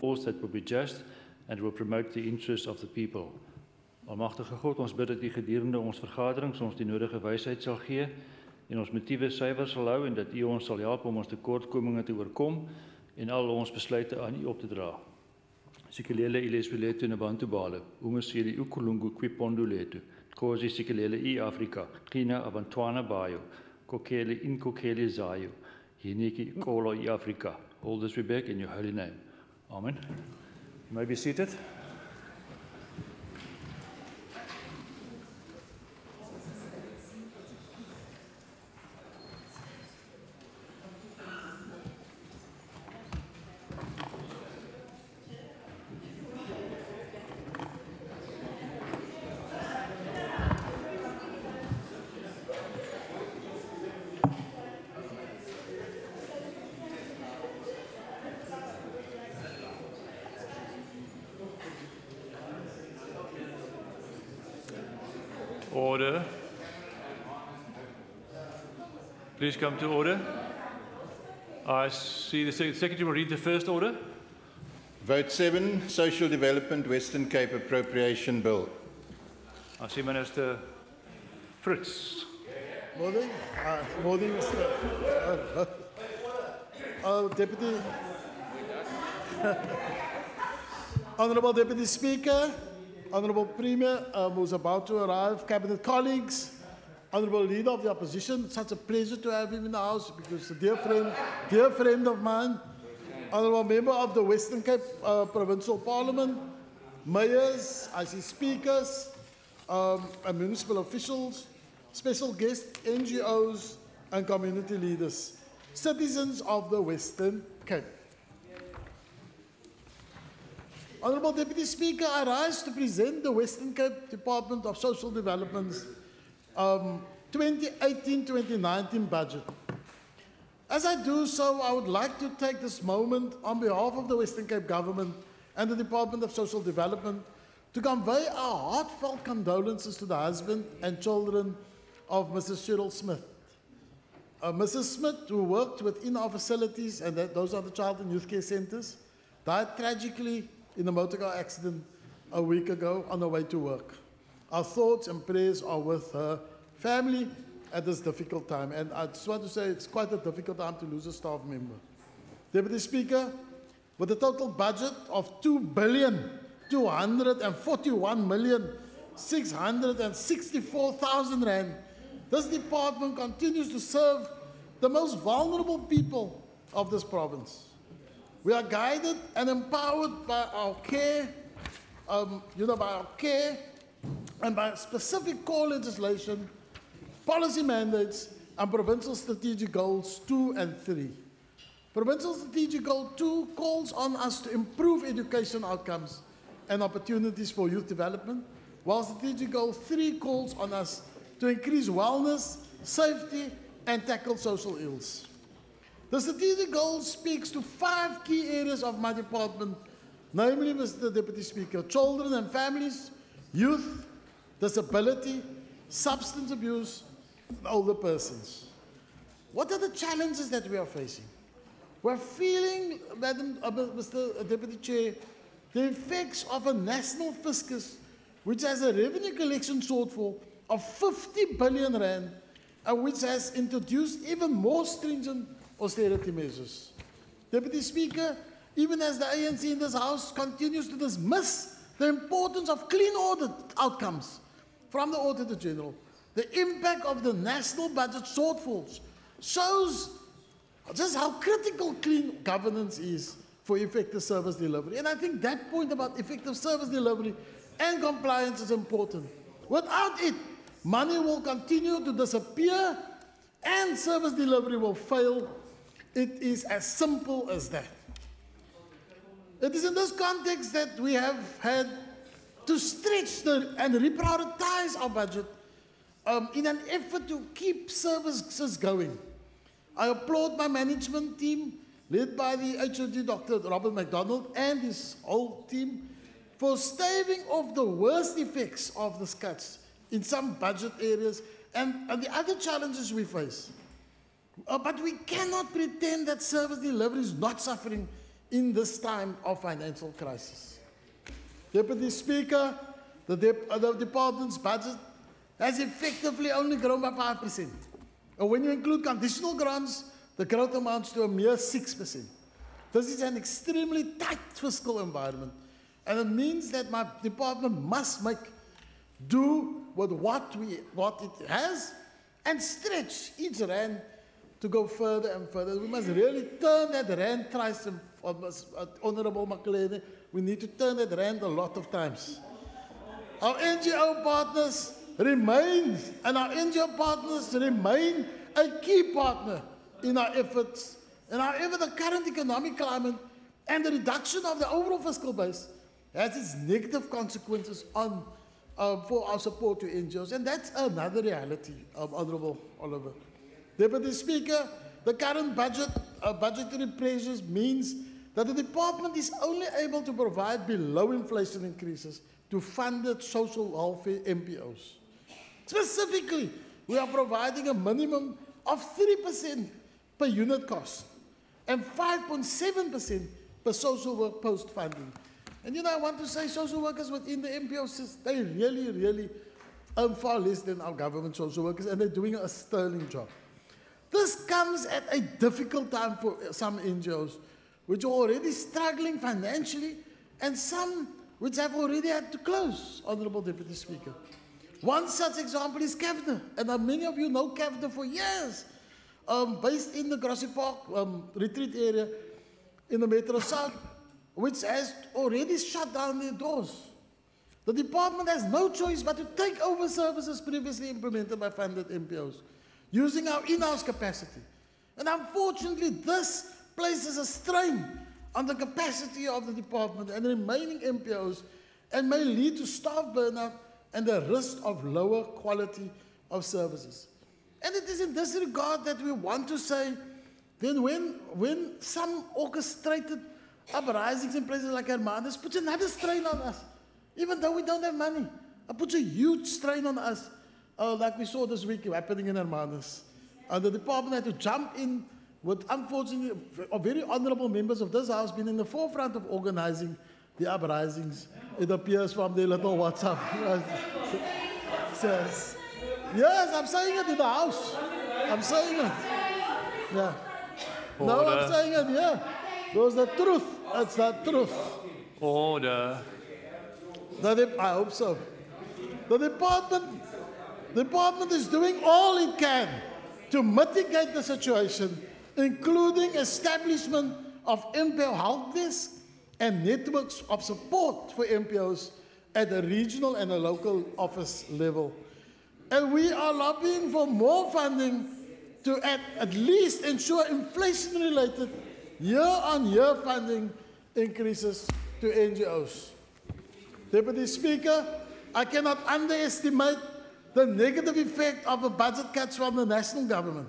course that will be just and will promote the interests of the people. Almagtige God, ons bid dat U gedurende ons vergaderings ons die nodige wysheid sal gee en ons motiewe suiwer sal hou en dat U ons sal help om ons tekortkominge te oorkom en al ons besluite aan U op te dra. Sikelele ilesbiletu nabantu bale, umusili ukulungu kwipondo letu, kozi sikelele I Afrika, kina abantwana bayo, kokele inkokele zayo, hiniki kolo I Afrika. All this we beg in your holy name. Amen. You may be seated. Order. Please come to order. I see the Secretary will read the first order. Vote 7, Social Development Western Cape Appropriation Bill. I see Minister Fritz. Morning. Morning, Mr. Deputy. Honourable Deputy Speaker, Honourable Premier, who's about to arrive, Cabinet colleagues, Honourable Leader of the Opposition, it's such a pleasure to have him in the House because a dear friend of mine, Honourable Member of the Western Cape Provincial Parliament, mayors, I see speakers, and municipal officials, special guests, NGOs, and community leaders, citizens of the Western Cape. Honourable Deputy Speaker, I rise to present the Western Cape Department of Social Development's 2018-2019 budget. As I do so, I would like to take this moment on behalf of the Western Cape Government and the Department of Social Development to convey our heartfelt condolences to the husband and children of Mrs. Cheryl Smith. Mrs. Smith, who worked within our facilities, and those are the child and youth care centres, died tragically in a motor car accident a week ago on her way to work. Our thoughts and prayers are with her family at this difficult time. And I just want to say it's quite a difficult time to lose a staff member. Deputy Speaker, with a total budget of 2,241,664,000 rand, this department continues to serve the most vulnerable people of this province. We are guided and empowered by our care, and by specific core legislation, policy mandates, and provincial strategic goals 2 and 3. Provincial strategic goal 2 calls on us to improve education outcomes and opportunities for youth development, while strategic goal 3 calls on us to increase wellness, safety, and tackle social ills. The strategic goal speaks to 5 key areas of my department, namely, Mr. Deputy Speaker, children and families, youth, disability, substance abuse, and older persons. What are the challenges that we are facing? We're feeling, Mr. Deputy Chair, the effects of a national fiscus which has a revenue collection shortfall of 50 billion rand and which has introduced even more stringent austerity measures. Deputy Speaker, even as the ANC in this House continues to dismiss the importance of clean audit outcomes from the Auditor General, the impact of the national budget shortfalls shows just how critical clean governance is for effective service delivery. And I think that point about effective service delivery and compliance is important. Without it, money will continue to disappear and service delivery will fail. It is as simple as that. It is in this context that we have had to stretch and reprioritize our budget in an effort to keep services going. I applaud my management team, led by the HOD Dr. Robert MacDonald and his whole team, for staving off the worst effects of the cuts in some budget areas and the other challenges we face. But we cannot pretend that service delivery is not suffering in this time of financial crisis. Deputy Speaker, the department's budget has effectively only grown by 5%. And when you include conditional grants, the growth amounts to a mere 6%. This is an extremely tight fiscal environment, and it means that my department must make do with what it has and stretch each rand to go further and further. We must really turn that rand thrice, Honourable Makelele. We need to turn that rand a lot of times. Our NGO partners remain a key partner in our efforts. And however, the current economic climate and the reduction of the overall fiscal base has its negative consequences on for our support to NGOs. And that's another reality, Honourable Oliver. Deputy Speaker, the current budgetary pressures means that the department is only able to provide below inflation increases to funded social welfare MPOs. Specifically, we are providing a minimum of 3% per unit cost and 5.7% per social work post funding. And I want to say social workers within the MPOs, they really earn far less than our government social workers, and they're doing a sterling job. This comes at a difficult time for some NGOs, which are already struggling financially, and some which have already had to close, Honourable Deputy Speaker. One such example is CAFDA, and many of you know CAFDA for years, based in the Grassy Park retreat area in the Metro South, which has already shut down their doors. The department has no choice but to take over services previously implemented by funded MPOs, using our in-house capacity. And unfortunately, this places a strain on the capacity of the department and remaining MPOs and may lead to staff burnout and the risk of lower quality of services. And it is in this regard that we want to say, then when some orchestrated uprisings in places like Hermanus puts another strain on us, even though we don't have money, it puts a huge strain on us, like we saw this week happening in Hermanus. The department had to jump in with, unfortunately, very honourable members of this House being in the forefront of organising the uprisings, it appears from their little WhatsApp. Yes, I'm saying it in the House. I'm saying it. Yeah. Order. No, I'm saying it, yeah. It was the truth. It's the truth. Order. I hope so. The department is doing all it can to mitigate the situation, including establishment of MPO help desks and networks of support for MPOs at the regional and the local office level. And we are lobbying for more funding to at least ensure inflation-related year-on-year funding increases to NGOs. Deputy Speaker, I cannot underestimate the negative effect of the budget cuts from the national government.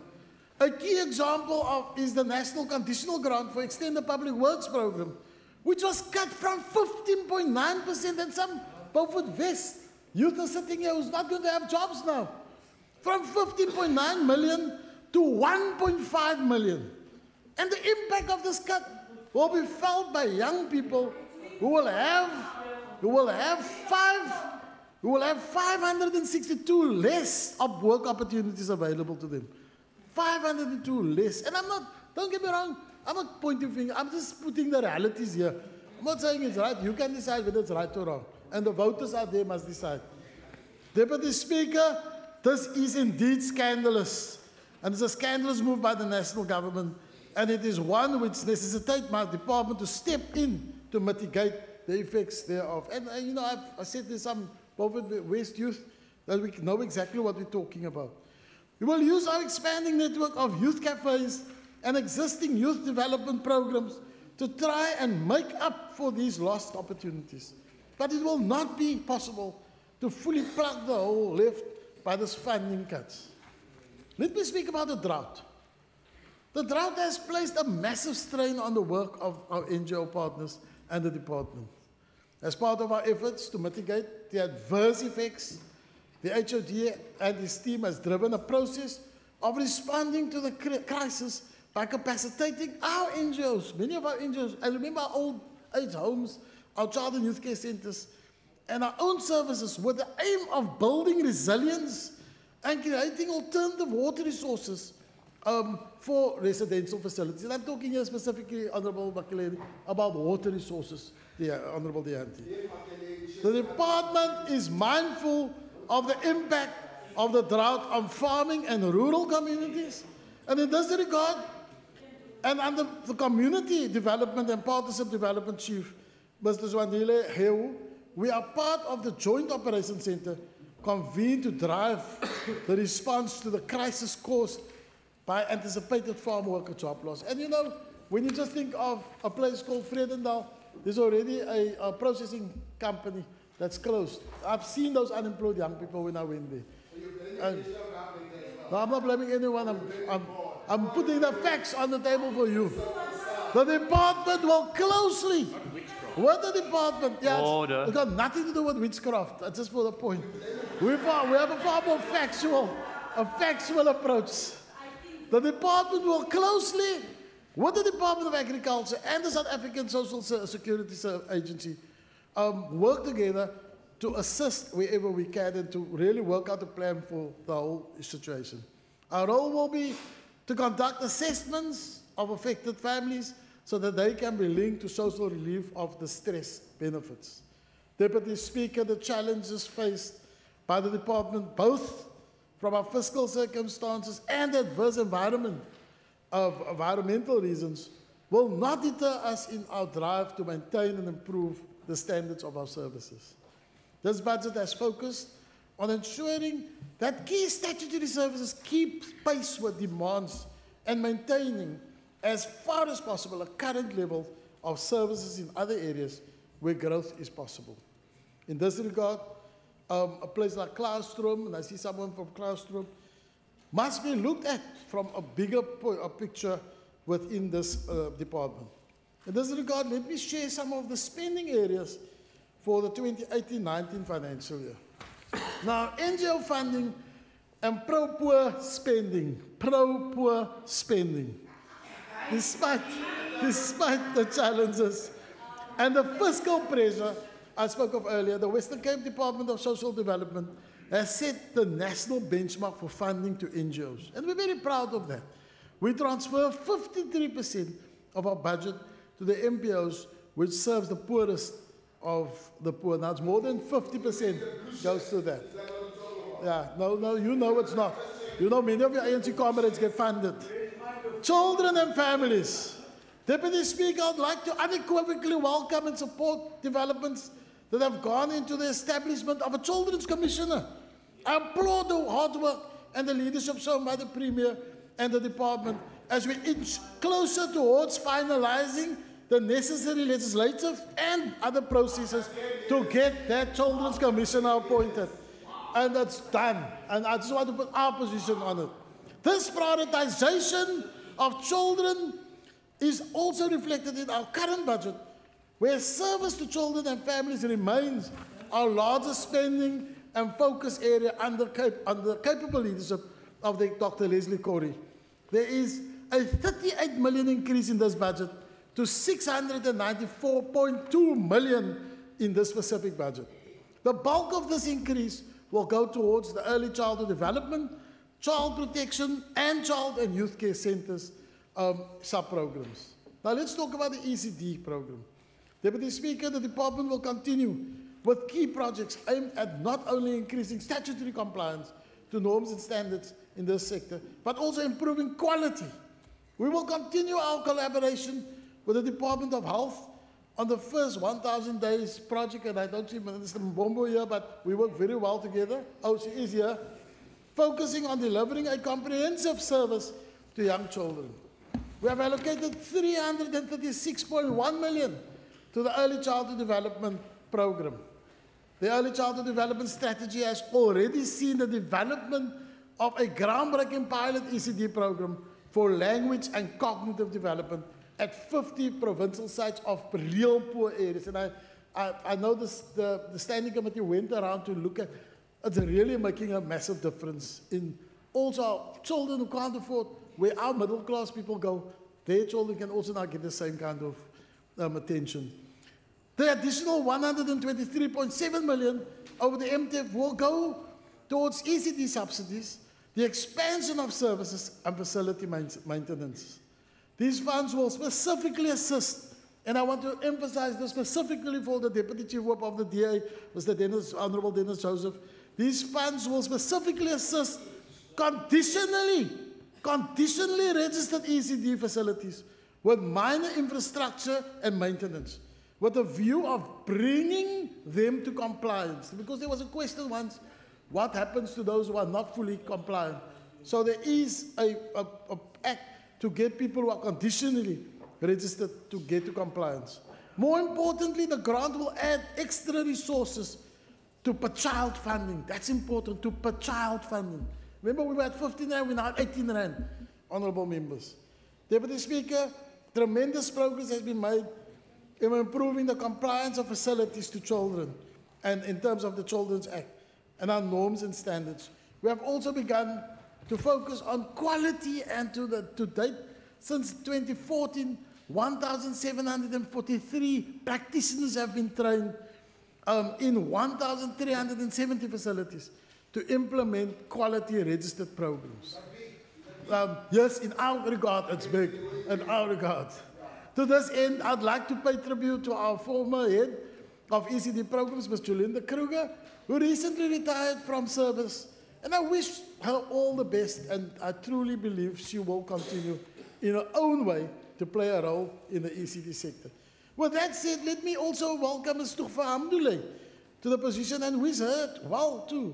A key example is the National Conditional Grant for Extended Public Works Program, which was cut from 15.9%, and some Beaufort West youth are sitting here who's not going to have jobs now, from 15.9 million to 1.5 million. And the impact of this cut will be felt by young people who will have 562 less of work opportunities available to them. 502 less. And don't get me wrong, I'm not pointing fingers, I'm just putting the realities here. I'm not saying it's right, you can decide whether it's right or wrong. And the voters out there must decide. Deputy Speaker, this is indeed scandalous. And it's a scandalous move by the national government. And it is one which necessitates my department to step in to mitigate the effects thereof. And I said there's some Beaufort West youth that we know exactly what we're talking about. We will use our expanding network of youth cafes and existing youth development programs to try and make up for these lost opportunities. But it will not be possible to fully plug the hole left by this funding cuts. Let me speak about the drought. The drought has placed a massive strain on the work of our NGO partners and the department. As part of our efforts to mitigate the adverse effects, the HOD and his team has driven a process of responding to the crisis by capacitating our NGOs, many of our NGOs, and remember our old age homes, our child and youth care centers, and our own services with the aim of building resilience and creating alternative water resources for residential facilities. And I'm talking here specifically, Honourable Makelele, about water resources, Honourable Deanti. The department is mindful of the impact of the drought on farming and rural communities. And in this regard, and under the Community Development and Partnership Development Chief, Mr. Zwandile Heu, we are part of the Joint Operations Center convened to drive the response to the crisis caused by anticipated farm worker job loss. And you know, when you just think of a place called Vredendal, there's already a processing company that's closed. I've seen those unemployed young people when I went there. No, I'm not blaming anyone. I'm putting the facts on the table for you. The department will closely, with the department, it's got nothing to do with witchcraft. That's just for the point. We have a far more factual approach. The department will closely, with the Department of Agriculture and the South African Social Security Agency, work together to assist wherever we can and to really work out a plan for the whole situation. Our role will be to conduct assessments of affected families so that they can be linked to social relief of distress benefits. Deputy Speaker, the challenges faced by the department, both from our fiscal circumstances and adverse environment of environmental reasons, will not deter us in our drive to maintain and improve the standards of our services. This budget has focused on ensuring that key statutory services keep pace with demands and maintaining, as far as possible, a current level of services in other areas where growth is possible. In this regard, a place like Claustrum, and I see someone from Claustrum, must be looked at from a bigger picture within this department. In this regard, let me share some of the spending areas for the 2018-19 financial year. Now, NGO funding and pro-poor spending, despite the challenges and the fiscal pressure I spoke of earlier, the Western Cape Department of Social Development has set the national benchmark for funding to NGOs. And we're very proud of that. We transfer 53% of our budget to the MPOs, which serves the poorest of the poor. Now, it's more than 50% goes to that. Yeah, no, you know it's not. You know, many of your ANC comrades get funded. Children and families. Deputy Speaker, I'd like to unequivocally welcome and support developments that have gone into the establishment of a Children's Commissioner. I applaud the hard work and the leadership shown by the Premier and the Department as we inch closer towards finalizing the necessary legislative and other processes to get that Children's Commissioner appointed. And that's done. And I just want to put our position on it. This prioritization of children is also reflected in our current budget, where service to children and families remains our largest spending and focus area under capable leadership of Dr. Leslie Corey. There is a 38 million increase in this budget to 694.2 million in this specific budget. The bulk of this increase will go towards the early childhood development, child protection, and child and youth care centers sub-programs. Now let's talk about the ECD program. Deputy Speaker, the department will continue with key projects aimed at not only increasing statutory compliance to norms and standards in this sector, but also improving quality. We will continue our collaboration with the Department of Health on the first 1,000 days project, and I don't see Minister Mbombo here, but we work very well together. Oh, she is here. Focusing on delivering a comprehensive service to young children. We have allocated 336.1 million to the Early Childhood Development Program. The Early Childhood Development Strategy has already seen the development of a groundbreaking pilot ECD program for language and cognitive development at 50 provincial sites of real poor areas. And I know the Standing Committee went around to look at, it's really making a massive difference in Also, children who can't afford where our middle class people go, their children can also now get the same kind of attention. The additional 123.7 million over the MTF will go towards ECD subsidies, the expansion of services and facility maintenance. These funds will specifically assist, and I want to emphasize this specifically for the Deputy Chief Whip of the DA, Mr. Honorable Dennis Joseph. These funds will specifically assist conditionally registered ECD facilities with minor infrastructure and maintenance, with a view of bringing them to compliance. Because there was a question once, what happens to those who are not fully compliant? So there is an act to get people who are conditionally registered to get to compliance. More importantly, the grant will add extra resources to per child funding. That's important, to per child funding. Remember, we were at 15 Rand, we're now at 18 Rand, honorable members. Deputy Speaker, tremendous progress has been made in improving the compliance of facilities to children and in terms of the Children's Act and our norms and standards. We have also begun to focus on quality, and to date, since 2014, 1,743 practitioners have been trained in 1,370 facilities to implement quality registered programs. Yes, in our regard, it's big, in our regard. To this end, I'd like to pay tribute to our former head of ECD programs, Ms. Jolinda Kruger, who recently retired from service. And I wish her all the best, and I truly believe she will continue in her own way to play a role in the ECD sector. With that said, let me also welcome Ms. Tufa Hamdullah to the position, and who's heard well too.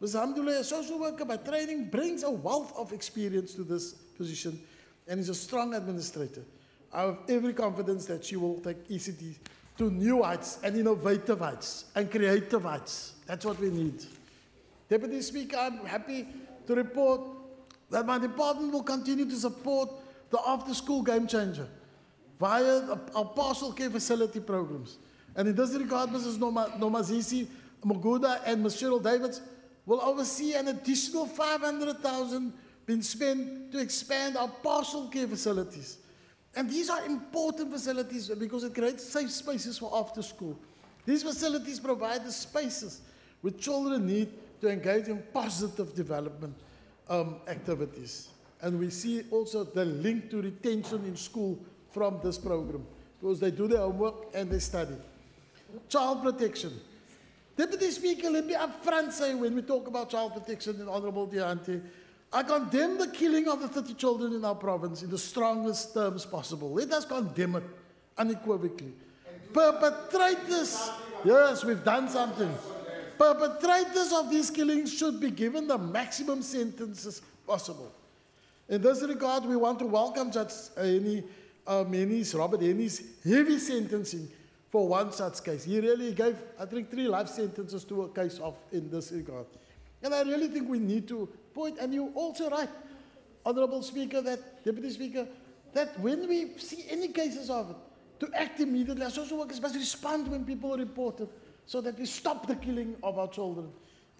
Ms. Hamdullah, a social worker by training, brings a wealth of experience to this position and is a strong administrator. I have every confidence that she will take ECD to new heights and innovative heights and creative heights. That's what we need. Deputy Speaker, I'm happy to report that my department will continue to support the after-school game changer via our partial care facility programs. And in this regard, Mrs. Nomazisi Moguda and Ms. Cheryl Davids will oversee an additional 500,000 being spent to expand our partial care facilities. And these are important facilities because it creates safe spaces for after school. These facilities provide the spaces which children need to engage in positive development activities. And we see also the link to retention in school from this program, because they do their homework and they study. Child protection. Deputy Speaker, let me upfront say, when we talk about child protection, and Honorable Diante, I condemn the killing of the 30 children in our province in the strongest terms possible. Let us condemn it unequivocally. Perpetrators, yes, we've done something. Perpetrators of these killings should be given the maximum sentences possible. In this regard, we want to welcome Judge Robert Henny's heavy sentencing for one such case. He really gave, I think, 3 life sentences to a case of in this regard. And I really think we need to point, and you're also right, Honorable Speaker, Deputy Speaker, that when we see any cases of it, to act immediately. Our social workers must respond when people report it, so that we stop the killing of our children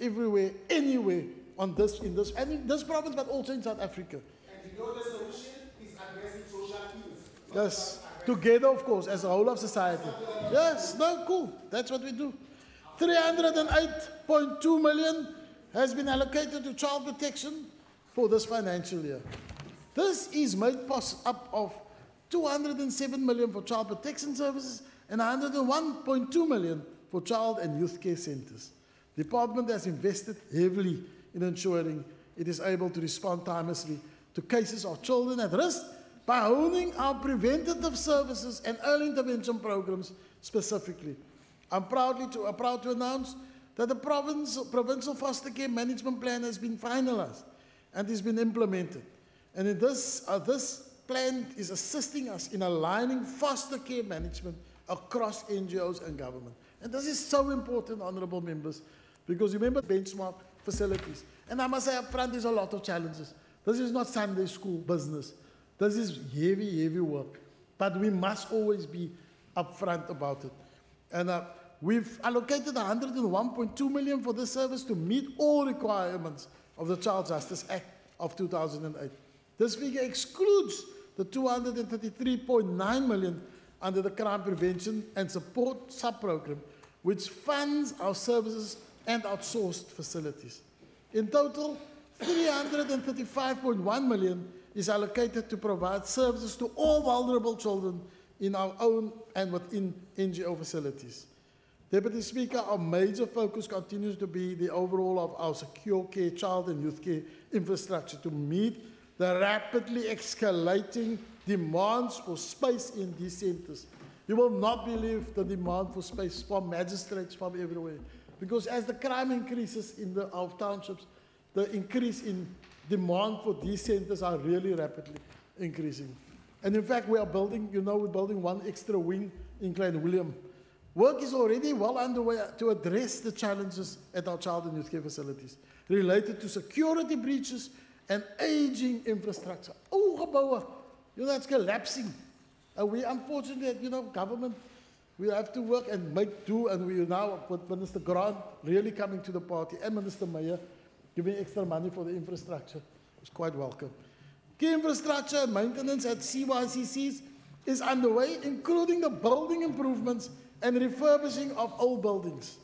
everywhere, anywhere, in this province, but also in South Africa. And you know the solution is addressing social ills. Yes, together, of course, as a whole of society. Yes, no, cool. That's what we do. 308.2 million has been allocated to child protection for this financial year. This is made up of 207 million for child protection services and 101.2 million for child and youth care centers. The department has invested heavily in ensuring it is able to respond timelessly to cases of children at risk by honing our preventative services and early intervention programs specifically. I'm proud to announce that the provincial foster care management plan has been finalized and has been implemented. And in this plan is assisting us in aligning foster care management across NGOs and government. And this is so important, honorable members, because remember benchmark facilities. And I must say up front, there's a lot of challenges. This is not Sunday school business. This is heavy, heavy work. But we must always be upfront about it. And we've allocated 101.2 million for this service to meet all requirements of the Child Justice Act of 2008. This figure excludes the 233.9 million under the Crime Prevention and Support Sub-Program, which funds our services and outsourced facilities. In total, 335.1 million is allocated to provide services to all vulnerable children in our own and within NGO facilities. Deputy Speaker, our major focus continues to be the overhaul of our secure care, child and youth care infrastructure to meet the rapidly escalating demands for space in these centres. You will not believe the demand for space from magistrates from everywhere. Because as the crime increases in our townships, the increase in demand for these centres are really rapidly increasing. And in fact, we are building, we're building one extra wing in Klein Willem. Work is already well underway to address the challenges at our child and youth care facilities related to security breaches and aging infrastructure. Gebouwen, that's collapsing. And we, unfortunately, government, we have to work and make do, and we now, with Minister Grant really coming to the party, and Minister Meyer giving extra money for the infrastructure. It's quite welcome. Key infrastructure and maintenance at CYCCs is underway, including the building improvements and refurbishing of old buildings.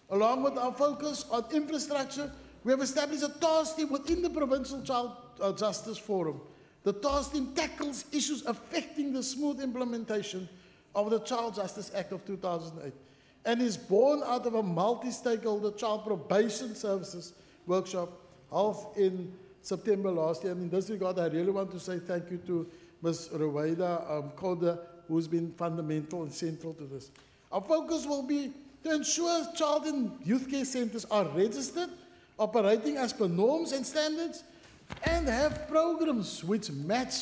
Along with our focus on infrastructure, we have established a task team within the Provincial Child Justice Forum. The task team tackles issues affecting the smooth implementation of the Child Justice Act of 2008 and is born out of a multi-stakeholder child probation services workshop held in September last year. And in this regard, I really want to say thank you to Ms. Ruwaida Koda, who's been fundamental and central to this. Our focus will be to ensure child and youth care centres are registered, operating as per norms and standards, and have programs which match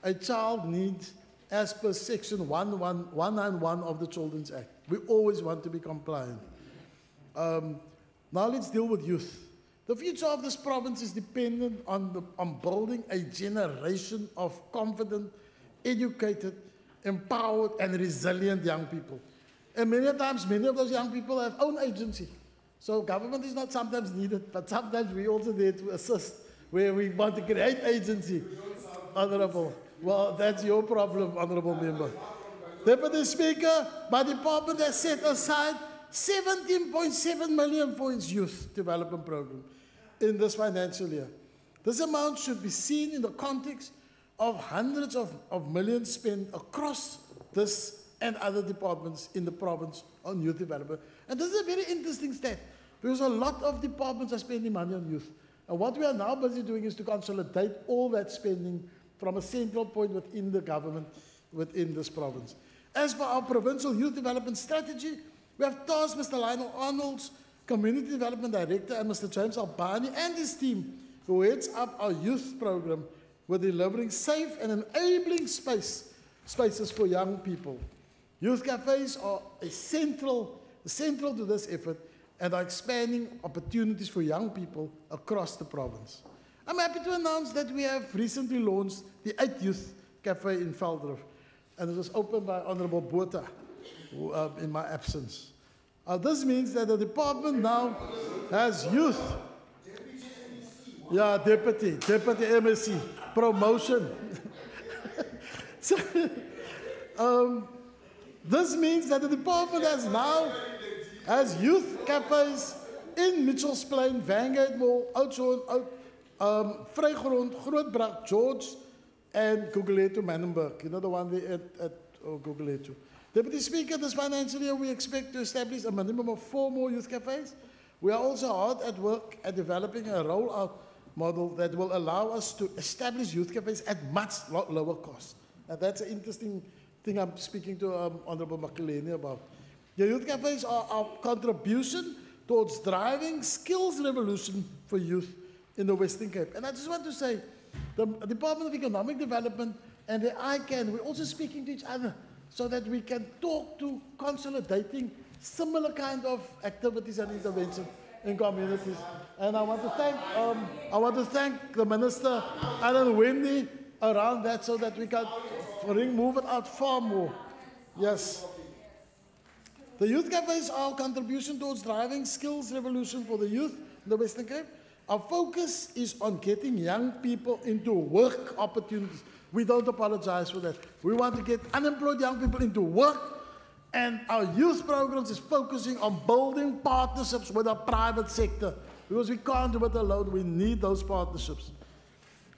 a child needs as per Section 191 of the Children's Act. We always want to be compliant. Now let's deal with youth. The future of this province is dependent on building a generation of confident, educated, empowered, and resilient young people. And many times, many of those young people have own agency. So government is not sometimes needed, but sometimes we also there to assist where we want to create agency. Honourable. Well, that's your problem, Honourable Member. Deputy Speaker, my department has set aside 17.7 million for its youth development program in this financial year. This amount should be seen in the context of hundreds of millions spent across this and other departments in the province on youth development. And this is a very interesting stat, because a lot of departments are spending money on youth. And what we are now busy doing is to consolidate all that spending from a central point within the government, within this province. As for our provincial youth development strategy, we have tasked Mr. Lionel Arnold's Community Development Director and Mr. James Albani and his team, who heads up our youth program, with delivering safe and enabling spaces for young people. Youth cafes are central to this effort and are expanding opportunities for young people across the province. I'm happy to announce that we have recently launched the 8th Youth Cafe in Veldrif, and it was opened by Honourable Botha in my absence. This means that the department now has youth. Yeah, Deputy MSc, promotion. So, this means that the department has youth cafes in Mitchells Plain, Vanguard Mall, Oudtshoorn, Vrygrond, Grootbrak, George, and Gugulethu, Manenberg. You know the one there at Gugulethu. Deputy Speaker, this financial year we expect to establish a minimum of 4 more youth cafes. We are also hard at work at developing a rollout model that will allow us to establish youth cafes at much lower cost. And that's an interesting thing I'm speaking to Honourable Makeleni about. The youth cafes are our contribution towards driving skills revolution for youth in the Western Cape. And I just want to say, the Department of Economic Development and the ICANN, we're also speaking to each other so that we can talk to consolidating similar kind of activities and intervention in communities. And I want to thank the Minister Alan Wendy around that so that we can move it out far more. Yes. The youth cafes are our contribution towards driving skills revolution for the youth in the Western Cape. Our focus is on getting young people into work opportunities. We don't apologize for that. We want to get unemployed young people into work, and our youth programs is focusing on building partnerships with our private sector, because we can't do it alone. We need those partnerships.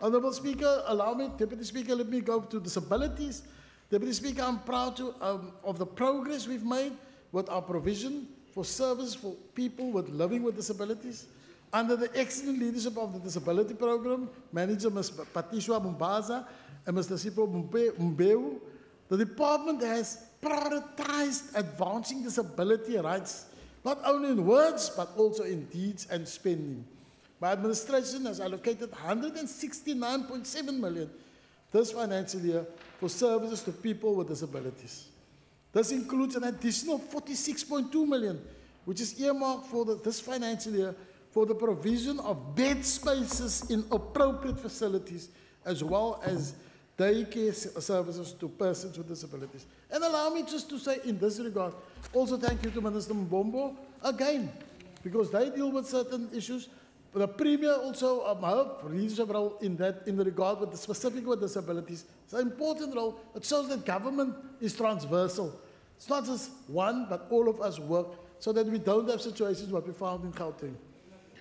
Honourable Speaker, allow me, Deputy Speaker, let me go to disabilities. Deputy Speaker, I'm proud of the progress we've made with our provision for service for people living with disabilities. Under the excellent leadership of the Disability Program, Manager Ms. Patiswa Mumbaza and Mr. Sipho Mbeu, the department has prioritized advancing disability rights, not only in words, but also in deeds and spending. My administration has allocated 169.7 million this financial year for services to people with disabilities. This includes an additional 46.2 million, which is earmarked for this financial year for the provision of bed spaces in appropriate facilities, as well as daycare services to persons with disabilities. And allow me just to say in this regard, also thank you to Minister Mbombo again, because they deal with certain issues. The Premier also, her leadership role in the regard with the specific with disabilities, it's an important role. It shows that government is transversal. It's not just one, but all of us work so that we don't have situations what we found in Gauteng.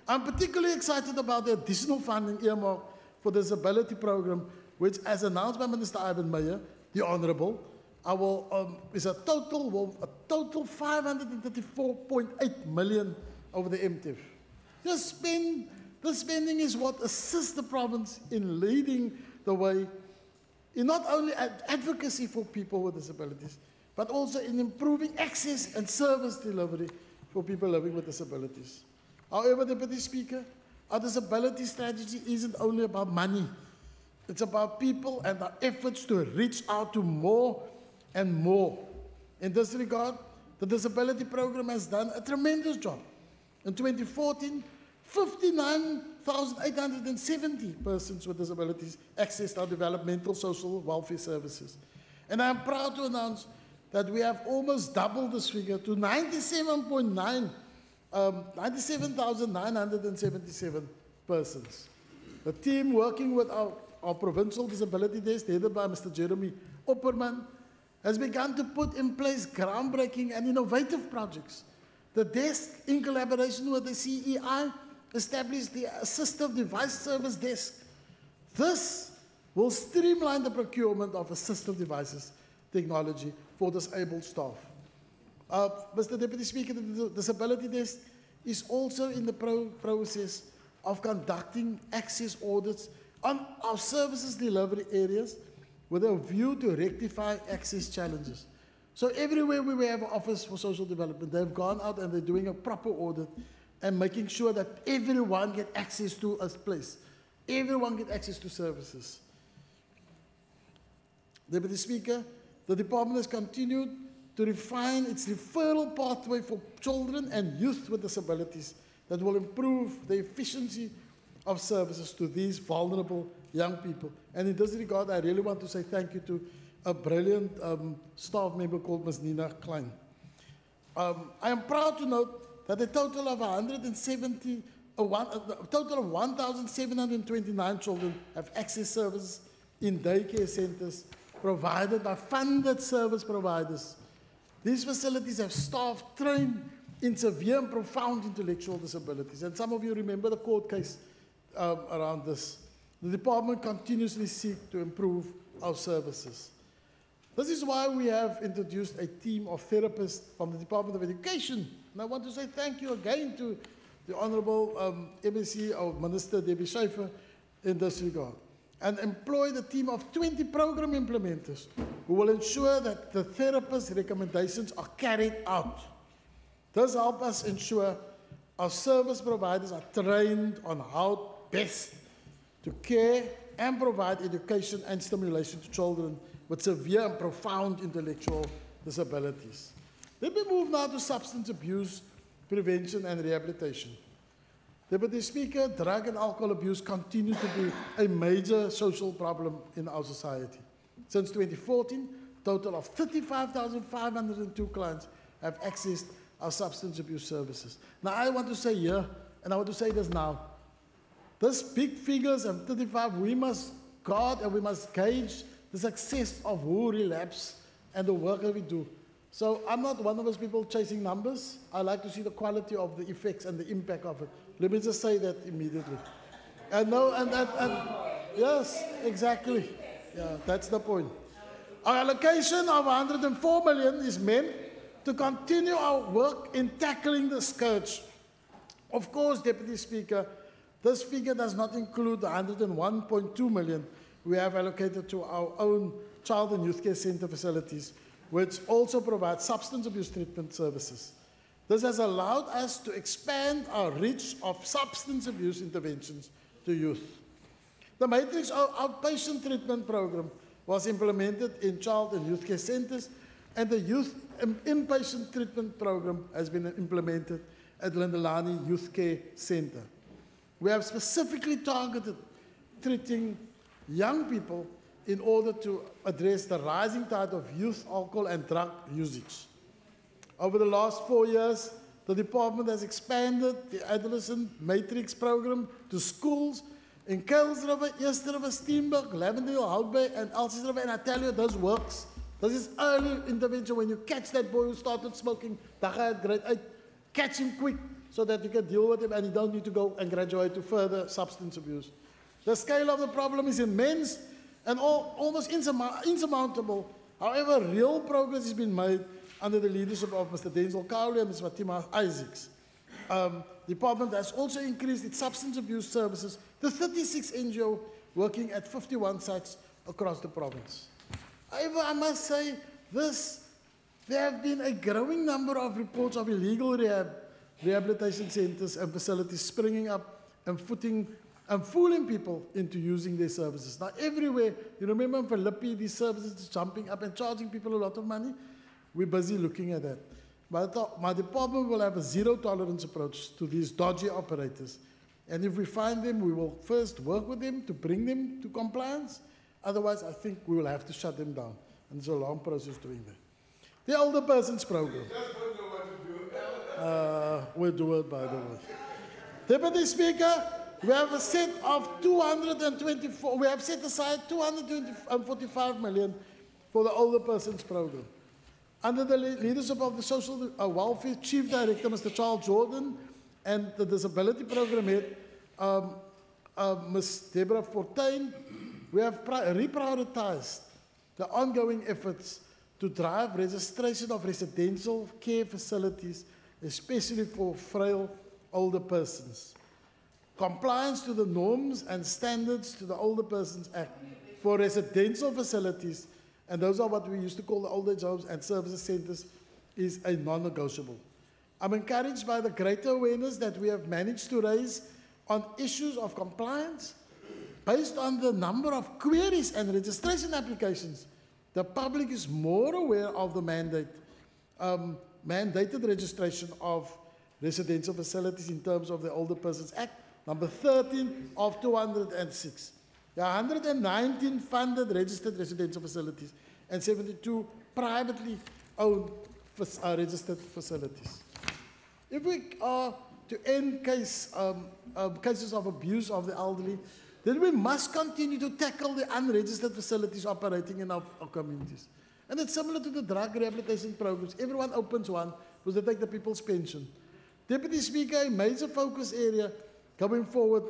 I'm particularly excited about the additional funding earmarked for the disability program, which, as announced by Minister Ivan Meyer, the Honourable, is a total 534.8 million over the MTIF. This spending is what assists the province in leading the way in not only advocacy for people with disabilities, but also in improving access and service delivery for people living with disabilities. However, Deputy Speaker, our disability strategy isn't only about money. It's about people and our efforts to reach out to more and more. In this regard, the disability program has done a tremendous job. In 2014, 59,870 persons with disabilities accessed our developmental social welfare services. And I'm proud to announce that we have almost doubled this figure to 97,977 persons. The team working with our Provincial Disability Desk, headed by Mr. Jeremy Opperman, has begun to put in place groundbreaking and innovative projects. The desk, in collaboration with the CEI, established the Assistive Device Service Desk. This will streamline the procurement of assistive devices technology for disabled staff. Mr. Deputy Speaker, the Disability Desk is also in the process of conducting access audits on our services delivery areas with a view to rectify access challenges. So everywhere we have an Office for Social Development, they've gone out and they're doing a proper audit and making sure that everyone gets access to a place. Everyone gets access to services. Deputy Speaker, the department has continued to refine its referral pathway for children and youth with disabilities that will improve the efficiency of services to these vulnerable young people. And in this regard, I really want to say thank you to a brilliant staff member called Ms. Nina Klein. I am proud to note that a total of 1,729 children have access services in daycare centres provided by funded service providers. These facilities have staff trained in severe and profound intellectual disabilities. And some of you remember the court case around this. The department continuously seeks to improve our services. This is why we have introduced a team of therapists from the Department of Education. And I want to say thank you again to the Honourable MSc, our Minister Debbie Schaffer, in this regard. And employed a team of 20 program implementers who will ensure that the therapist's recommendations are carried out. This helps us ensure our service providers are trained on how best to care and provide education and stimulation to children with severe and profound intellectual disabilities. Let me move now to substance abuse prevention and rehabilitation. Deputy Speaker, drug and alcohol abuse continue to be a major social problem in our society. Since 2014, a total of 35,502 clients have accessed our substance abuse services. Now, I want to say here, and I want to say this now, These big figures of 35, we must guard and we must gauge the success of who relapse and the work that we do. So I'm not one of those people chasing numbers. I like to see the quality of the effects and the impact of it. Let me just say that immediately. And yes, exactly. Yeah, that's the point. Our allocation of 104 million is meant to continue our work in tackling the scourge. Of course, Deputy Speaker, this figure does not include the 101.2 million we have allocated to our own child and youth care center facilities, which also provide substance abuse treatment services. This has allowed us to expand our reach of substance abuse interventions to youth. The Matrix outpatient treatment program was implemented in child and youth care centers, and the youth inpatient treatment program has been implemented at Lindelani Youth Care Center. We have specifically targeted treating young people in order to address the rising tide of youth alcohol and drug usage. Over the last 4 years, the department has expanded the adolescent matrix program to schools in Kuils River, East River, Steenberg, Lavendale, Houtbay, and Elsies River. And I tell you, this works. This is early intervention. When you catch that boy who started smoking, grade 8, catch him quick so that you can deal with him and you don't need to go and graduate to further substance abuse. The scale of the problem is immense and almost insurmountable. However, real progress has been made under the leadership of Mr. Denzel Cowley and Ms. Fatima Isaacs. The department has also increased its substance abuse services to 36 NGO working at 51 sites across the province. However, I must say there have been a growing number of reports of illegal rehabilitation centers and facilities springing up and fooling people into using their services. Now, everywhere, you remember in Philippi, these services jumping up and charging people a lot of money? We're busy looking at that. My department will have a zero-tolerance approach to these dodgy operators. And if we find them, we will first work with them to bring them to compliance. Otherwise, I think we will have to shut them down. And it's a long process doing that. The Older Persons Program. We'll do it, by the way. Deputy Speaker, we have a set of 224, we have set aside 245 million for the Older Persons Program. Under the leadership of the Social Welfare Chief Director, Mr. Charles Jordan, and the Disability Program Head, Ms. Deborah Fortuyn, we have reprioritized the ongoing efforts to drive registration of residential care facilities, especially for frail older persons. Compliance to the norms and standards to the Older Persons Act for residential facilities, and those are what we used to call the old age homes and services centers, is a non-negotiable. I'm encouraged by the greater awareness that we have managed to raise on issues of compliance. Based on the number of queries and registration applications, the public is more aware of the mandated registration of residential facilities in terms of the Older Persons Act, number 13 of 206. There are 119 funded registered residential facilities and 72 privately owned registered facilities. If we are to end cases of abuse of the elderly, then we must continue to tackle the unregistered facilities operating in our communities. And it's similar to the drug rehabilitation programs. Everyone opens one because they take the people's pension. Deputy Speaker, a major focus area going forward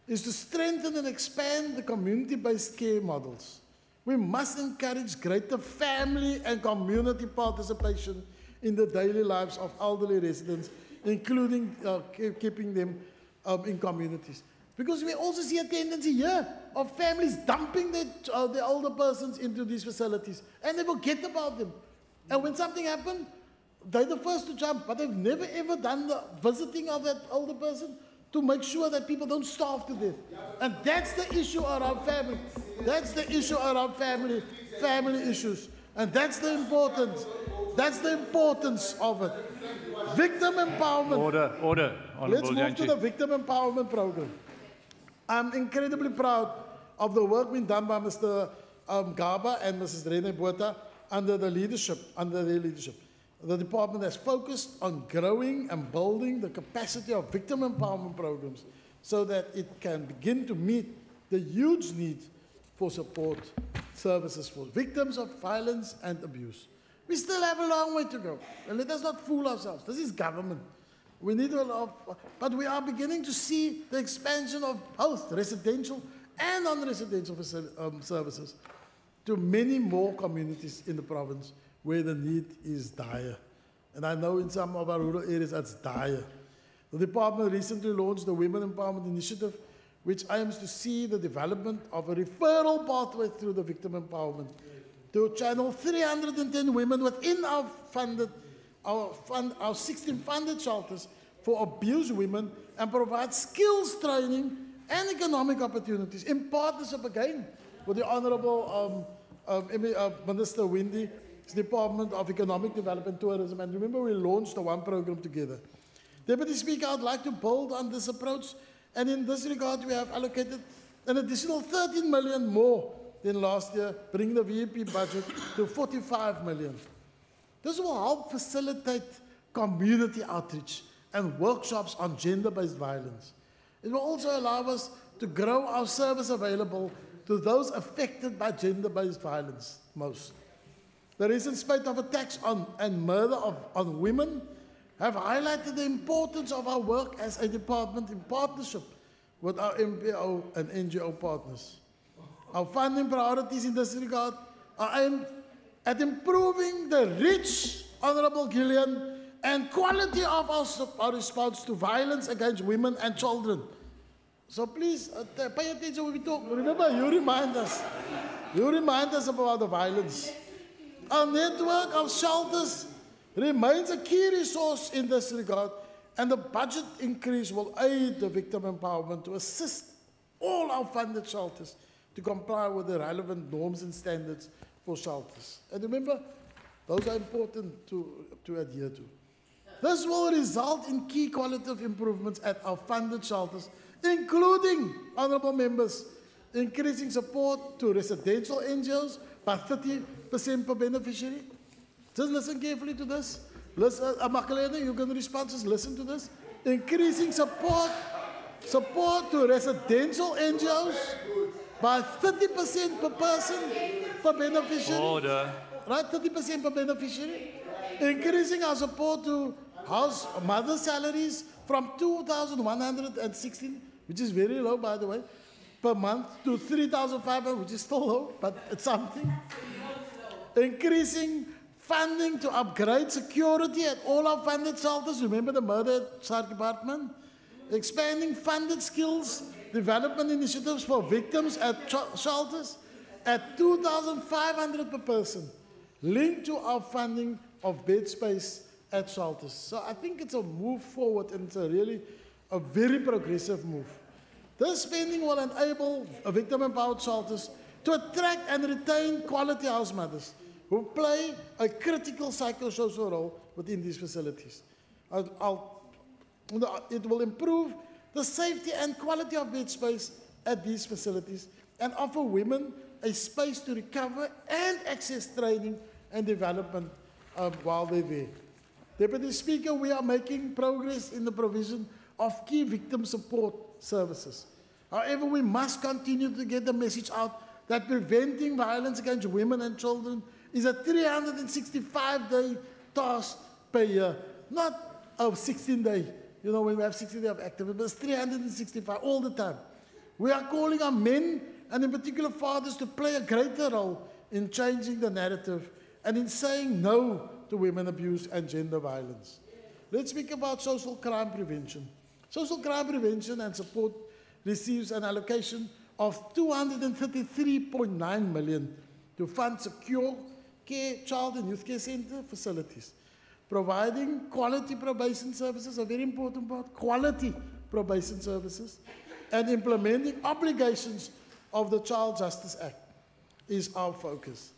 is to strengthen and expand the community-based care models. We must encourage greater family and community participation in the daily lives of elderly residents, including keeping them in communities. Because we also see a tendency here of families dumping the older persons into these facilities, and they forget about them. And when something happens, they're the first to jump, but they've never ever done the visiting of that older person to make sure that people don't starve to death. And that's the issue around family. That's the issue around family issues. And that's the importance. That's the importance of it. Victim empowerment. Order. Let's move to the victim empowerment program. I'm incredibly proud of the work being done by Mr. Gaba and Mrs. Rene Botha under their leadership. The department has focused on growing and building the capacity of victim empowerment programs so that it can begin to meet the huge need for support services for victims of violence and abuse. We still have a long way to go, and let us not fool ourselves. This is government. We need a lot of, but we are beginning to see the expansion of both residential and non-residential services to many more communities in the province where the need is dire. And I know in some of our rural areas that's dire. The department recently launched the Women Empowerment Initiative, which aims to see the development of a referral pathway through the victim empowerment to channel 310 women within our 16 funded shelters for abused women and provide skills training and economic opportunities in partnership again with the Honourable Minister Windy's Department of Economic Development and Tourism. And remember, we launched the one program together. Deputy Speaker, I'd like to build on this approach, and in this regard, we have allocated an additional 13 million more than last year, bringing the VEP budget to 45 million. This will help facilitate community outreach and workshops on gender-based violence. It will also allow us to grow our service available to those affected by gender-based violence most. The recent spate of attacks and murder on women have highlighted the importance of our work as a department in partnership with our MPO and NGO partners. Our funding priorities in this regard are aimed at improving the reach, Honourable Gillian, and quality of our response to violence against women and children. So please, pay attention when we talk. Remember, you remind us. You remind us about the violence. Our network of shelters remains a key resource in this regard, and the budget increase will aid the victim empowerment to assist all our funded shelters to comply with the relevant norms and standards for shelters. And remember, those are important to adhere to. This will result in key qualitative improvements at our funded shelters, including, honourable members, increasing support to residential NGOs by 30% per beneficiary. Just listen carefully to this. Listen, Makalena, you can respond, just listen to this. Increasing support to residential NGOs by 30% per person per beneficiary. Order. Right, 30% per beneficiary. Increasing our support to house mother salaries from 2,116, which is very low, by the way, per month, to 3,500, which is still low, but it's something. Increasing funding to upgrade security at all our funded shelters. Remember the murder SARC department? Expanding funded skills development initiatives for victims at shelters at 2,500 per person, linked to our funding of bed space at shelters. So I think it's a move forward, and it's a very progressive move. This spending will enable victim-empowered shelters to attract and retain quality house mothers who play a critical psychosocial role within these facilities. It will improve the safety and quality of bed space at these facilities and offer women a space to recover and access training and development while they're there. Deputy Speaker, we are making progress in the provision of key victim support services. However, we must continue to get the message out that preventing violence against women and children is a 365-day task per year, not a 16-day. You know, when we have 60 days of activity, but it's 365 all the time. We are calling on men, and in particular fathers, to play a greater role in changing the narrative and in saying no to women abuse and gender violence. Let's speak about social crime prevention. Social crime prevention and support receives an allocation of 233.9 million to fund secure care, child and youth care center facilities, providing quality probation services, a very important part, quality probation services, and implementing obligations of the Child Justice Act is our focus.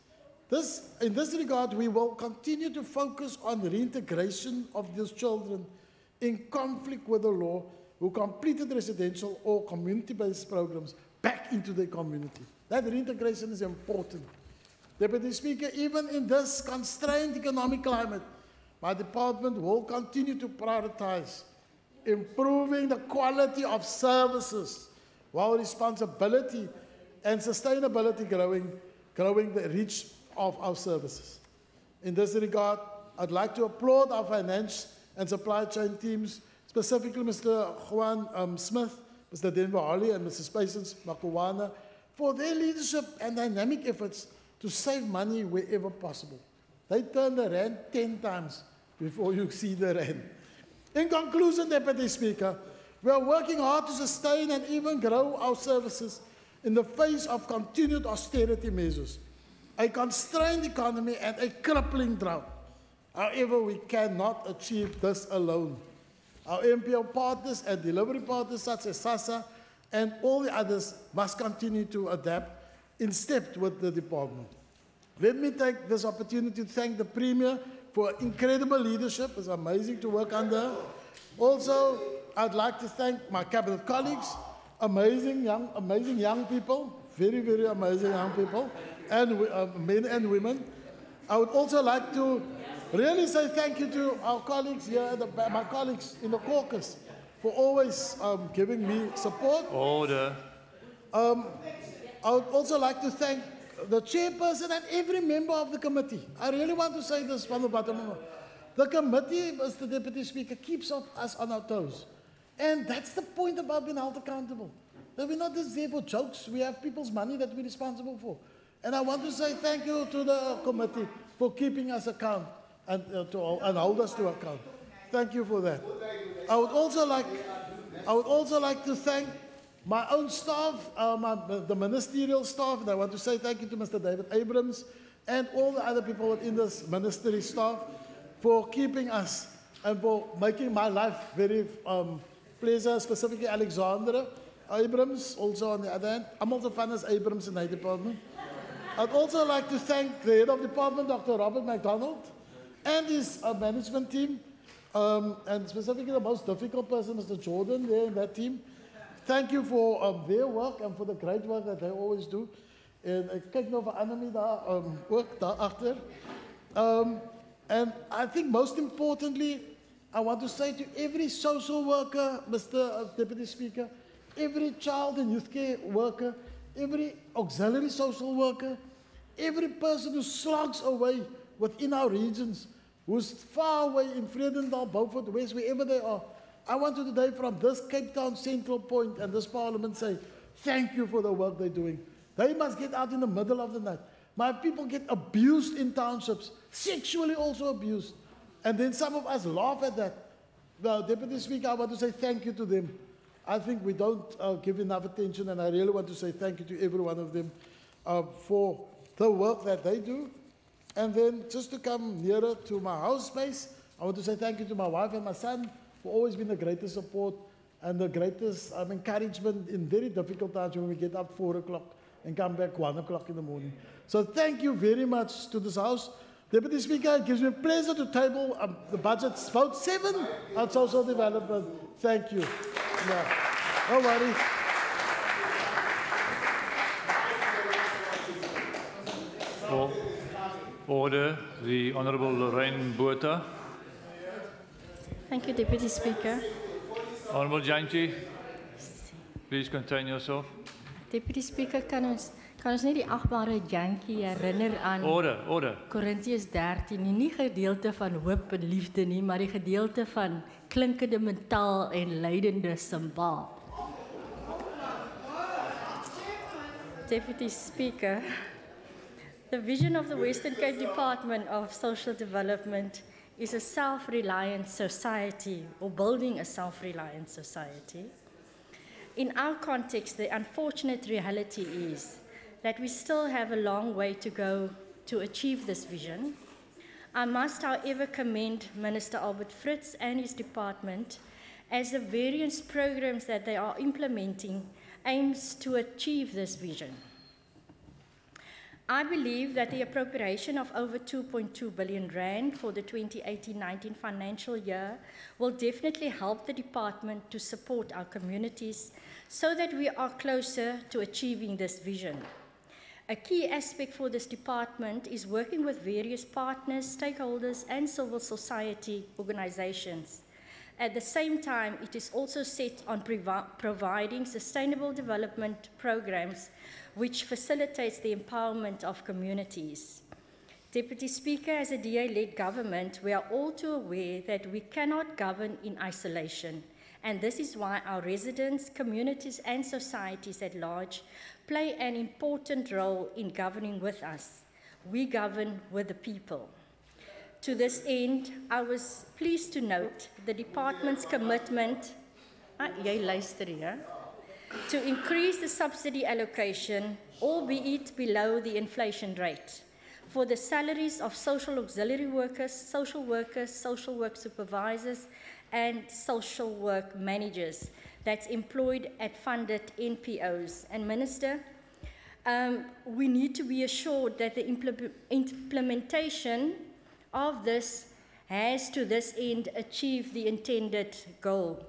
In this regard, we will continue to focus on the reintegration of these children in conflict with the law who completed residential or community-based programs back into their community. That reintegration is important. Deputy Speaker, even in this constrained economic climate, my department will continue to prioritize improving the quality of services, while responsibility and sustainability growing the reach of our services. In this regard, I'd like to applaud our finance and supply chain teams, specifically Mr. Juan Smith, Mr. Denver Holly, and Mrs. Patience Makuwana, for their leadership and dynamic efforts to save money wherever possible. They turn the rand 10 times before you see the rand. In conclusion, Deputy Speaker, we are working hard to sustain and even grow our services in the face of continued austerity measures, a constrained economy, and a crippling drought. However, we cannot achieve this alone. Our MPO partners and delivery partners such as SASSA and all the others must continue to adapt in step with the department. Let me take this opportunity to thank the Premier for incredible leadership. It's amazing to work under. Also, I'd like to thank my cabinet colleagues, amazing young people, very, very amazing young people, and men and women. I would also like to really say thank you to our colleagues here, my colleagues in the caucus, for always giving me support. Order. I would also like to thank the chairperson and every member of the committee. I really want to say this from the bottom of my heart. The committee, Mr. Deputy Speaker, keeps us on our toes. And that's the point about being held accountable. That we're not just there for jokes. We have people's money that we're responsible for. And I want to say thank you to the committee for keeping us account and hold us to account. Thank you for that. I would also like to thank my own staff, the ministerial staff, and I want to say thank you to Mr. David Abrams and all the other people within this ministry staff for keeping us and for making my life very pleasant, specifically Alexandra Abrams, also on the other hand. I'm also fan as Abrams in my department. I'd also like to thank the head of department, Dr. Robert McDonald, and his management team, and specifically the most difficult person, Mr. Jordan, there in that team. Thank you for their work and for the great work that they always do. En ek kyk nou vir Annemie daar ook daar agter. And I think most importantly, I want to say to every social worker, Mr. Deputy Speaker, every child and youth care worker, every auxiliary social worker, every person who slogs away within our regions, who's far away in Vredendal, Beaufort, West, wherever they are, I want to today from this Cape Town central point and this parliament say, thank you for the work they're doing. They must get out in the middle of the night. My people get abused in townships, sexually also abused. And then some of us laugh at that. Well, Deputy Speaker, I want to say thank you to them. I think we don't give enough attention, and I really want to say thank you to every one of them for the work that they do. And then just to come nearer to my house space, I want to say thank you to my wife and my son for always being the greatest support and the greatest encouragement in very difficult times when we get up 4 o'clock and come back 1 o'clock in the morning. So thank you very much to this House. Deputy Speaker, it gives me pleasure to table the budget's vote 7 on social development. Thank you. Yeah. No worries. Order. The Honourable Lorraine Botha. Thank you, Deputy Speaker. Honourable Janji, please contain yourself. Deputy Speaker, kan ons net die agbare Jankie herinner aan Order. Korintiërs 13, nie gedeelte van hoop en liefde nie, maar die gedeelte van klinkende metaal en lydende simbaal. Deputy Speaker, the vision of the Western Cape Department of Social Development is a self-reliant society, or building a self-reliant society. In our context, the unfortunate reality is that we still have a long way to go to achieve this vision. I must, however, commend Minister Albert Fritz and his department as the various programs that they are implementing aims to achieve this vision. I believe that the appropriation of over 2.2 billion rand for the 2018-19 financial year will definitely help the department to support our communities so that we are closer to achieving this vision. A key aspect for this department is working with various partners, stakeholders, and civil society organizations. At the same time, it is also set on providing sustainable development programs which facilitates the empowerment of communities. Deputy Speaker, as a DA-led government, we are all too aware that we cannot govern in isolation, and this is why our residents, communities and societies at large play an important role in governing with us. We govern with the people. To this end, I was pleased to note the department's commitment to increase the subsidy allocation, albeit below the inflation rate, for the salaries of social auxiliary workers, social work supervisors, and social work managers that's employed at funded NPOs. And Minister, we need to be assured that the implementation of this has to this end achieved the intended goal.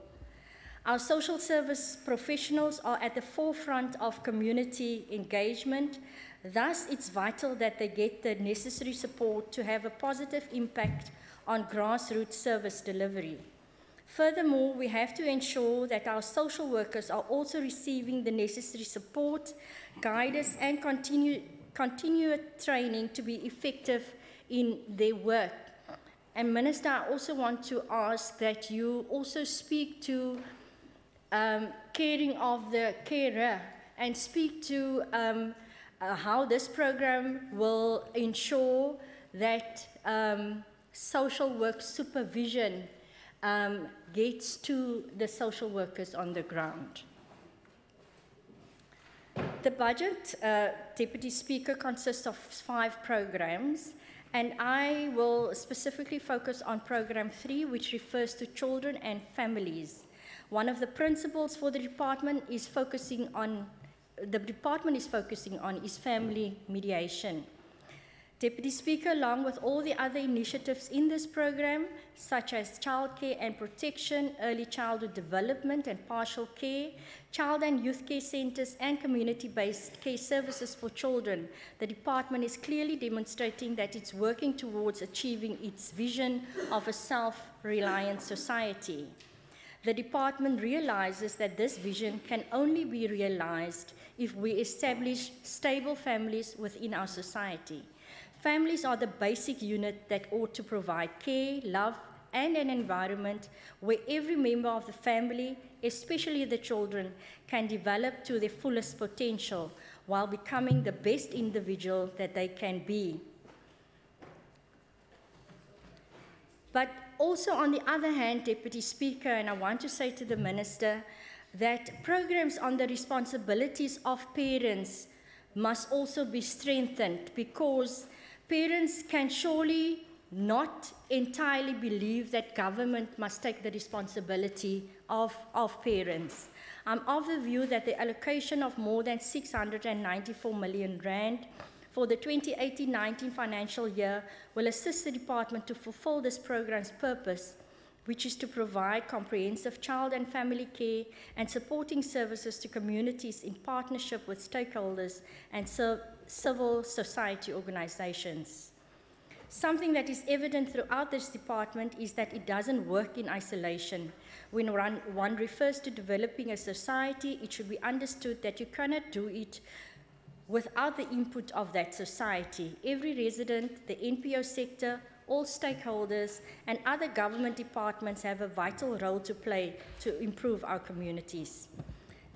Our social service professionals are at the forefront of community engagement. Thus, it's vital that they get the necessary support to have a positive impact on grassroots service delivery. Furthermore, we have to ensure that our social workers are also receiving the necessary support, guidance, and continued training to be effective in their work. And Minister, I also want to ask that you also speak to caring of the carer and speak to how this program will ensure that social work supervision gets to the social workers on the ground. The budget, Deputy Speaker, consists of 5 programs, and I will specifically focus on Program 3, which refers to children and families. One of the principles for the department is focusing on is family mediation. Deputy Speaker, along with all the other initiatives in this program, such as childcare and protection, early childhood development and partial care, child and youth care centres, and community-based care services for children, the department is clearly demonstrating that it's working towards achieving its vision of a self-reliant society. The department realizes that this vision can only be realized if we establish stable families within our society. Families are the basic unit that ought to provide care, love, and an environment where every member of the family, especially the children, can develop to their fullest potential while becoming the best individual that they can be. But also, on the other hand, Deputy Speaker, and I want to say to the Minister that programs on the responsibilities of parents must also be strengthened, because parents can surely not entirely believe that government must take the responsibility of parents. I'm of the view that the allocation of more than 694 million rand for the 2018-19 financial year will assist the department to fulfill this program's purpose, which is to provide comprehensive child and family care and supporting services to communities in partnership with stakeholders and civil society organizations. Something that is evident throughout this department is that it doesn't work in isolation. When one refers to developing a society, it should be understood that you cannot do it without the input of that society. Every resident, the NPO sector, all stakeholders, and other government departments have a vital role to play to improve our communities.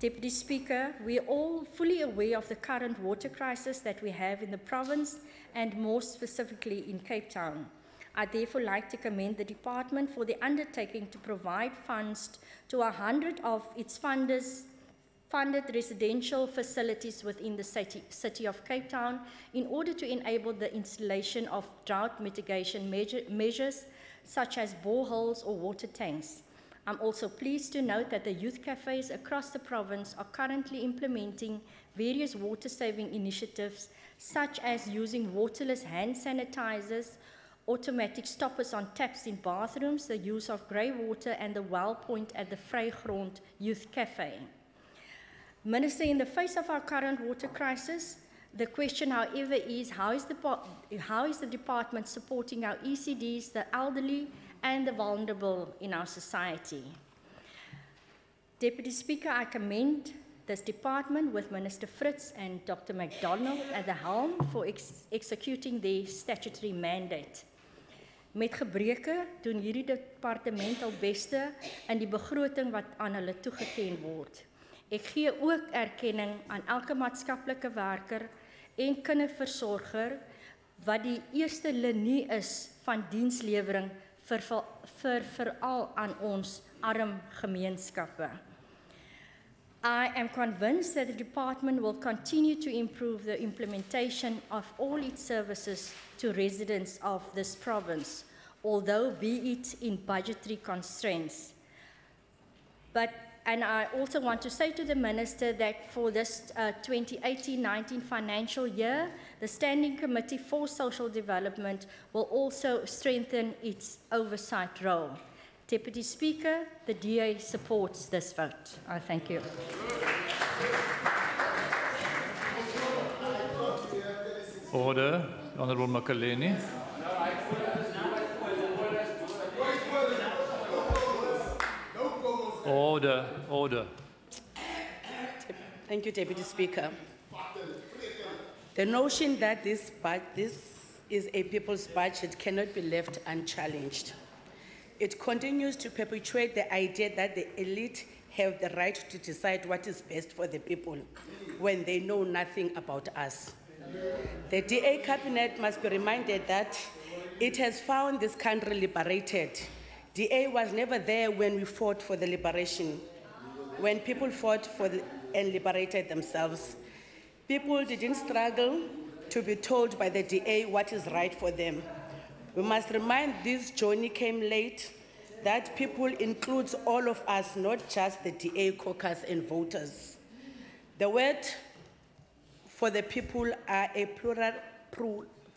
Deputy Speaker, we are all fully aware of the current water crisis that we have in the province and more specifically in Cape Town. I'd therefore like to commend the department for the undertaking to provide funds to 100 of its funded residential facilities within the city of Cape Town in order to enable the installation of drought mitigation measures such as boreholes or water tanks. I'm also pleased to note that the youth cafes across the province are currently implementing various water-saving initiatives, such as using waterless hand sanitizers, automatic stoppers on taps in bathrooms, the use of grey water, and the well point at the Vrygrond Youth Cafe. Minister, in the face of our current water crisis, the question, however, is how is the department supporting our ECDs, the elderly, and the vulnerable in our society. Deputy Speaker, I commend this department with Minister Fritz and Dr. McDonald at the helm for executing their statutory mandate. Met gebreke doen hierdie departement al beste in die begroting wat aan hulle toegeken word. Ek gee ook erkenning aan elke maatskaplike werker en kinderversorger wat die eerste linie is van dienslewering vir veral aan ons arm gemeenskappe. I am convinced that the department will continue to improve the implementation of all its services to residents of this province, although be it in budgetary constraints. And I also want to say to the Minister that for this 2018-19 financial year, the Standing Committee for Social Development will also strengthen its oversight role. Deputy Speaker, the DA supports this vote. I thank you. Order, Honourable Makaleni. Order. Thank you, Deputy Speaker. The notion that this is a people's budget cannot be left unchallenged. It continues to perpetuate the idea that the elite have the right to decide what is best for the people when they know nothing about us. The DA cabinet must be reminded that it has found this country liberated. DA was never there when we fought for the liberation, when people fought and liberated themselves. People didn't struggle to be told by the DA what is right for them. We must remind this journey came late, that people includes all of us, not just the DA caucus and voters. The word for the people are a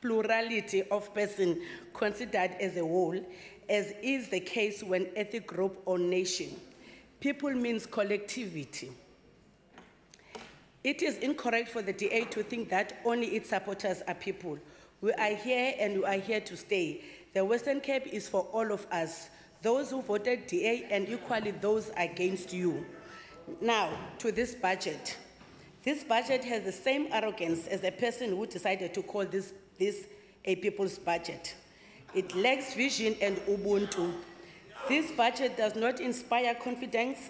plurality of persons considered as a whole, as is the case when ethnic group or nation. People means collectivity. It is incorrect for the DA to think that only its supporters are people. We are here and we are here to stay. The Western Cape is for all of us, those who voted DA and equally those against you. Now, to this budget. This budget has the same arrogance as the person who decided to call this a people's budget. It lacks vision and Ubuntu. This budget does not inspire confidence.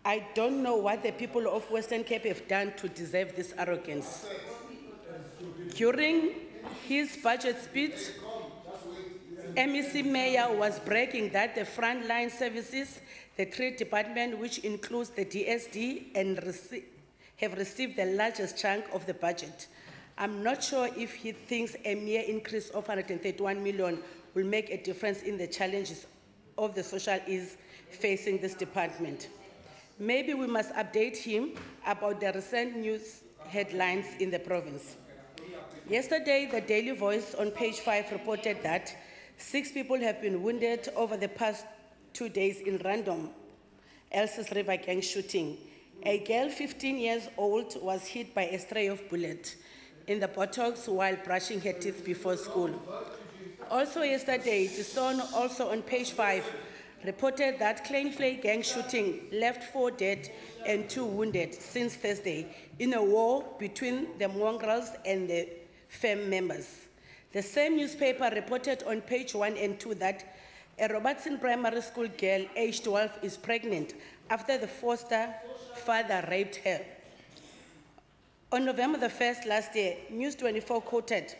I don't know what the people of Western Cape have done to deserve this arrogance. During his budget speech, MEC Mayor was bragging that the frontline services, the trade department, which includes the DSD, have received the largest chunk of the budget. I'm not sure if he thinks a mere increase of 131 million will make a difference in the challenges of the social ills facing this department. Maybe we must update him about the recent news headlines in the province. Yesterday, the Daily Voice on page 5 reported that 6 people have been wounded over the past 2 days in random Elsa's River gang shooting. A girl 15 years old was hit by a stray of bullet in the buttocks while brushing her teeth before school. Also yesterday, the Sun, also on page 5, reported that Kleinvlei gang shooting left 4 dead and 2 wounded since Thursday in a war between the mongrels and the FEM members. The same newspaper reported on page 1 and 2 that a Robertson Primary School girl aged 12 is pregnant after the foster father raped her. On November the 1st last year, News 24 quoted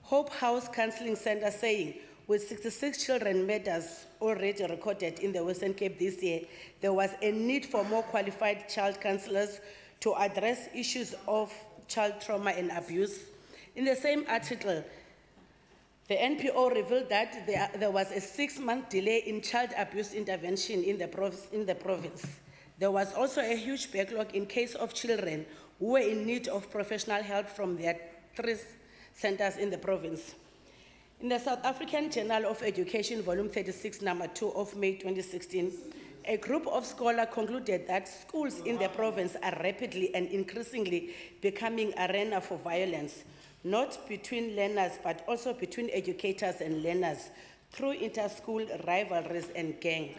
Hope House Counseling Center saying, with 66 children murders already recorded in the Western Cape this year, there was a need for more qualified child counselors to address issues of child trauma and abuse. In the same article, the NPO revealed that there was a 6-month delay in child abuse intervention in the province. There was also a huge backlog in case of children who were in need of professional help from their 3 centers in the province. In the South African Journal of Education, volume 36, number 2 of May 2016, a group of scholars concluded that schools in the province are rapidly and increasingly becoming arena for violence, not between learners, but also between educators and learners, through inter-school rivalries and gang.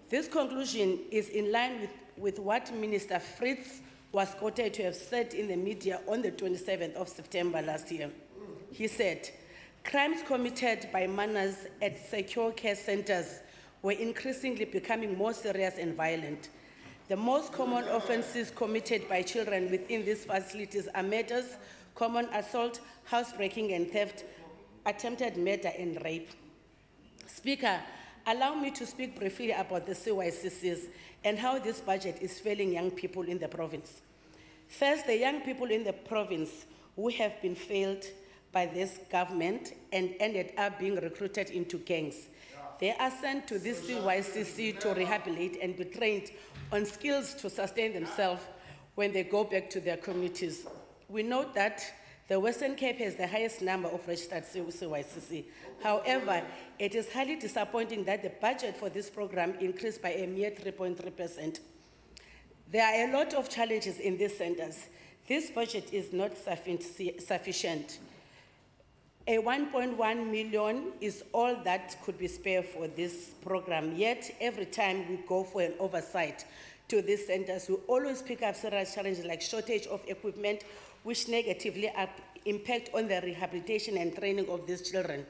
This conclusion is in line with what Minister Fritz was quoted to have said in the media on the 27th of September last year. He said, crimes committed by minors at secure care centers were increasingly becoming more serious and violent. The most common offenses committed by children within these facilities are murders, common assault, housebreaking and theft, attempted murder and rape. Speaker, allow me to speak briefly about the CYCCs and how this budget is failing young people in the province. First, the young people in the province who have been failed by this government and ended up being recruited into gangs. They are sent to this CYCC to rehabilitate and be trained on skills to sustain themselves when they go back to their communities. We note that the Western Cape has the highest number of registered CYCC. However, it is highly disappointing that the budget for this program increased by a mere 3.3%. There are a lot of challenges in these centers. This budget is not sufficient. A 1.1 million is all that could be spared for this program, yet every time we go for an oversight to these centers, we always pick up serious challenges like shortage of equipment, which negatively impact on the rehabilitation and training of these children.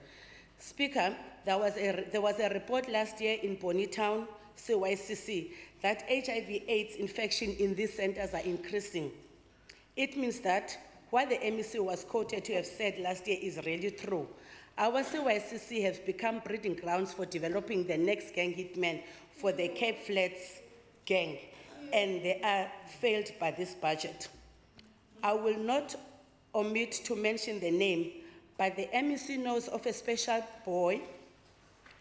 Speaker, there was a report last year in Bonitown, CYCC, that HIV/AIDS infection in these centers are increasing. It means that what the MEC was quoted to have said last year is really true. Our CYCC have become breeding grounds for developing the next gang hitmen for the Cape Flats gang, and they are failed by this budget. I will not omit to mention the name, but the MEC knows of a special boy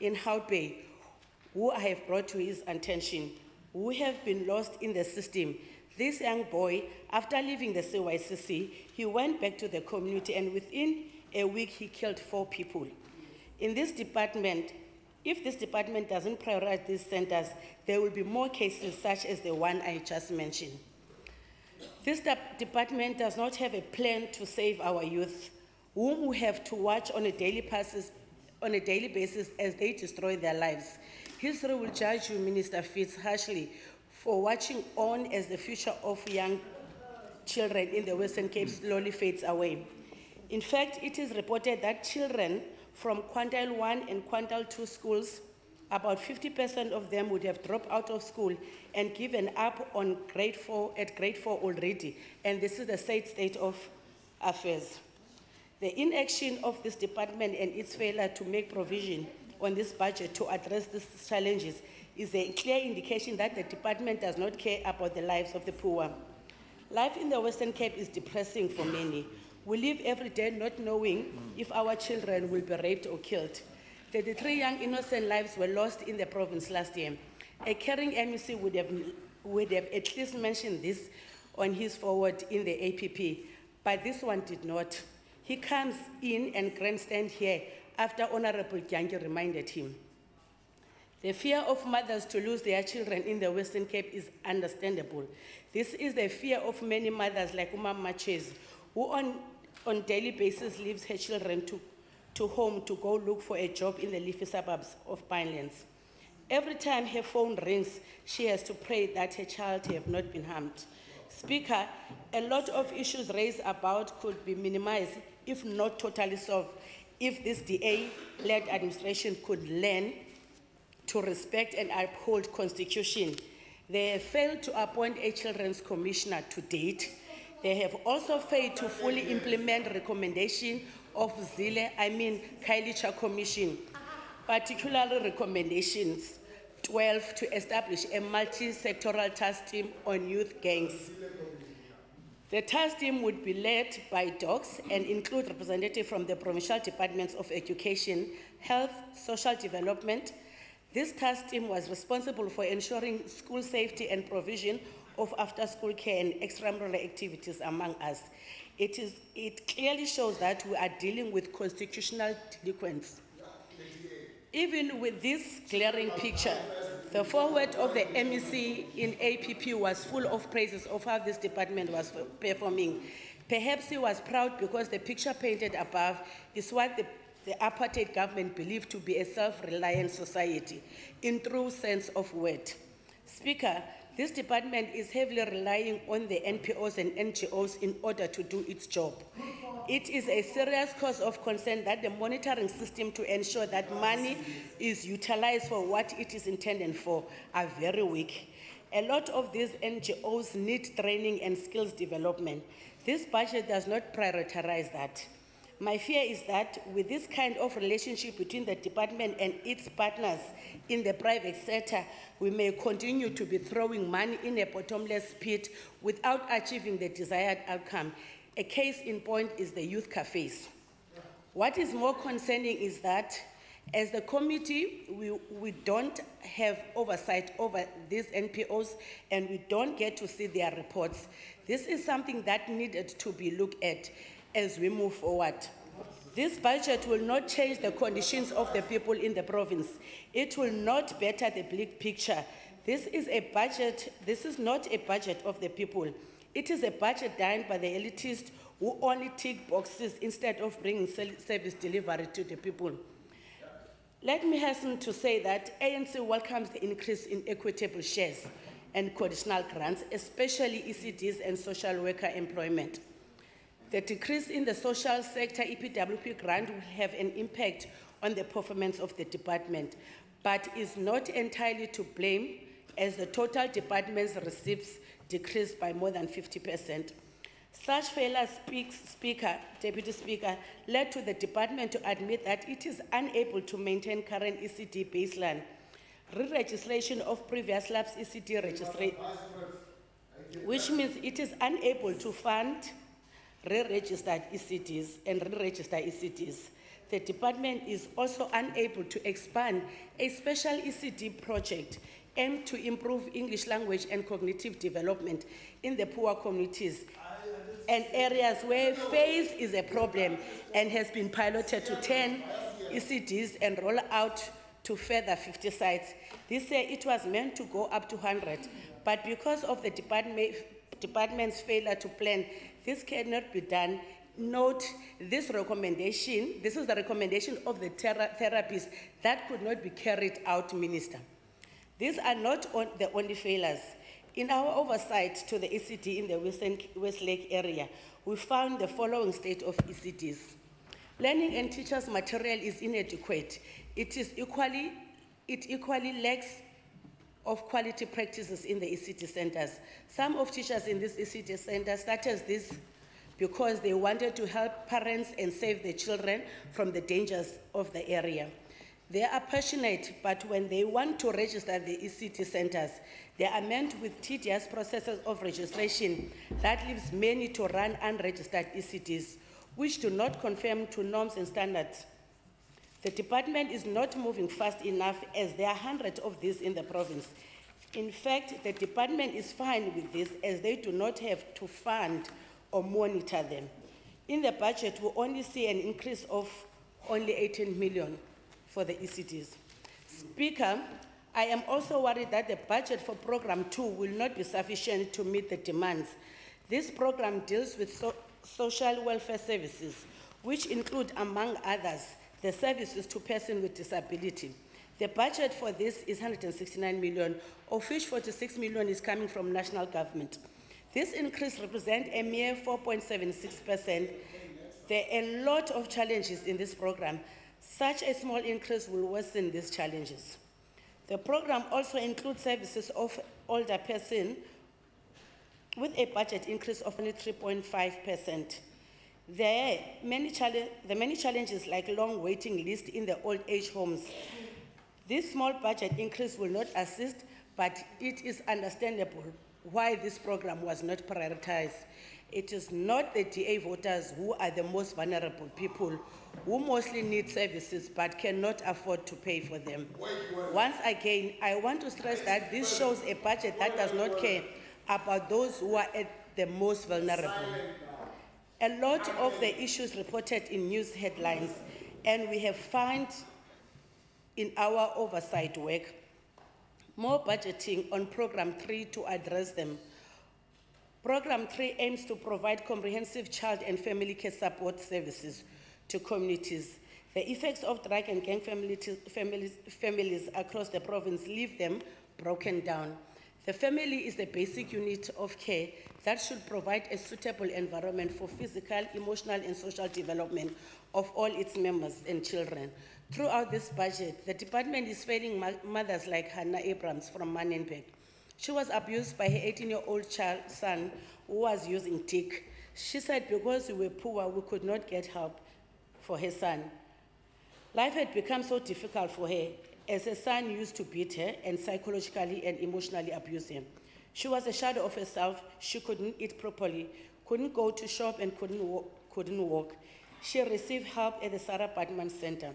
in Hout Bay who I have brought to his attention, who have been lost in the system. This young boy, after leaving the CYCC, he went back to the community, and within a week he killed 4 people. In this department, if this department doesn't prioritize these centers, there will be more cases such as the one I just mentioned. This department does not have a plan to save our youth, whom we have to watch on a daily basis as they destroy their lives. History will judge you, Minister Fitz, harshly for watching on as the future of young children in the Western Cape slowly fades away. In fact, it is reported that children from Quintile 1 and Quintile 2 schools, about 50% of them would have dropped out of school and given up on grade 4 already, and this is the sad state of affairs. The inaction of this department and its failure to make provision on this budget to address these challenges is a clear indication that the department does not care about the lives of the poor. Life in the Western Cape is depressing for many. We live every day not knowing if our children will be raped or killed. 33 young innocent lives were lost in the province last year. A caring MEC would have at least mentioned this on his forward in the APP, but this one did not. He comes in and grandstand here after Honorable Gyangi reminded him. The fear of mothers to lose their children in the Western Cape is understandable. This is the fear of many mothers like Uma Maches, who on daily basis leaves her children to home to go look for a job in the leafy suburbs of Pinelands. Every time her phone rings, she has to pray that her child have not been harmed. Speaker, a lot of issues raised about could be minimized, if not totally solved, if this DA-led administration could learn to respect and uphold Constitution. They have failed to appoint a children's commissioner to date. They have also failed to fully implement recommendation of Kailicha Commission, particularly recommendations 12 to establish a multi-sectoral task team on youth gangs. The task team would be led by docs and include representatives from the Provincial Departments of Education, Health, Social Development. This task team was responsible for ensuring school safety and provision of after-school care and extramural activities among us. It clearly shows that we are dealing with constitutional delinquents. Even with this glaring picture, the forward of the MEC in APP was full of praises of how this department was performing. Perhaps he was proud because the picture painted above is what the the apartheid government believed to be a self-reliant society in true sense of word. Speaker, this department is heavily relying on the NPOs and NGOs in order to do its job. It is a serious cause of concern that the monitoring system to ensure that money is utilized for what it is intended for are very weak. A lot of these NGOs need training and skills development. This budget does not prioritize that. My fear is that with this kind of relationship between the department and its partners in the private sector, we may continue to be throwing money in a bottomless pit without achieving the desired outcome. A case in point is the youth cafes. What is more concerning is that as the committee, we don't have oversight over these NPOs and we don't get to see their reports. This is something that needed to be looked at as we move forward. This budget will not change the conditions of the people in the province. It will not better the big picture. This is not a budget of the people. It is a budget done by the elitists who only tick boxes instead of bringing service delivery to the people. Let me hasten to say that ANC welcomes the increase in equitable shares and conditional grants, especially ECDs and social worker employment. The decrease in the social sector EPWP grant will have an impact on the performance of the department, but is not entirely to blame as the total department's receipts decreased by more than 50%. Such failure, Deputy Speaker, led to the department to admit that it is unable to maintain current ECD baseline. Re-registration of previous lapse ECD registration, which means it is unable to fund re-registered ECDs and re-register ECDs. The department is also unable to expand a special ECD project aimed to improve English language and cognitive development in the poor communities and areas where phase is a problem and has been piloted to 10 ECDs and roll out to further 50 sites. This year it was meant to go up to 100, but because of the department's failure to plan, this cannot be done. Note this recommendation, this is the recommendation of the therapists that could not be carried out, Minister. These are not the only failures. In our oversight to the ECD in the Westlake area, we found the following state of ECDs. Learning and teachers' material is inadequate. It equally lacks of quality practices in the ECD centers. Some of teachers in this ECD center started this because they wanted to help parents and save their children from the dangers of the area. They are passionate, but when they want to register the ECD centers, they are met with tedious processes of registration that leaves many to run unregistered ECDs, which do not conform to norms and standards. The department is not moving fast enough as there are hundreds of these in the province. In fact, the department is fine with this as they do not have to fund or monitor them. In the budget, we only see an increase of only 18 million for the ECDs. Speaker, I am also worried that the budget for Program 2 will not be sufficient to meet the demands. This program deals with social welfare services, which include, among others, the services to persons with disability. The budget for this is 169 million, of which 46 million is coming from national government. This increase represents a mere 4.76%. There are a lot of challenges in this program. Such a small increase will worsen these challenges. The program also includes services of older persons with a budget increase of only 3.5%. There are many challenges like long waiting lists in the old age homes. This small budget increase will not assist, but it is understandable why this program was not prioritized. It is not the DA voters who are the most vulnerable people, who mostly need services but cannot afford to pay for them. Once again, I want to stress that this shows a budget that does not care about those who are at the most vulnerable. A lot of the issues reported in news headlines, and we have found in our oversight work, more budgeting on Program 3 to address them. Program 3 aims to provide comprehensive child and family care support services to communities. The effects of drug and gang families across the province leave them broken down. The family is the basic unit of care that should provide a suitable environment for physical, emotional, and social development of all its members and children. Throughout this budget, the department is failing mothers like Hannah Abrams from Manenberg. She was abused by her 18-year-old son who was using TIC. She said because we were poor, we could not get help for her son. Life had become so difficult for her as her son used to beat her and psychologically and emotionally abuse him. She was a shadow of herself. She couldn't eat properly, couldn't go to shop, and couldn't walk. She received help at the Sarah Batman Center.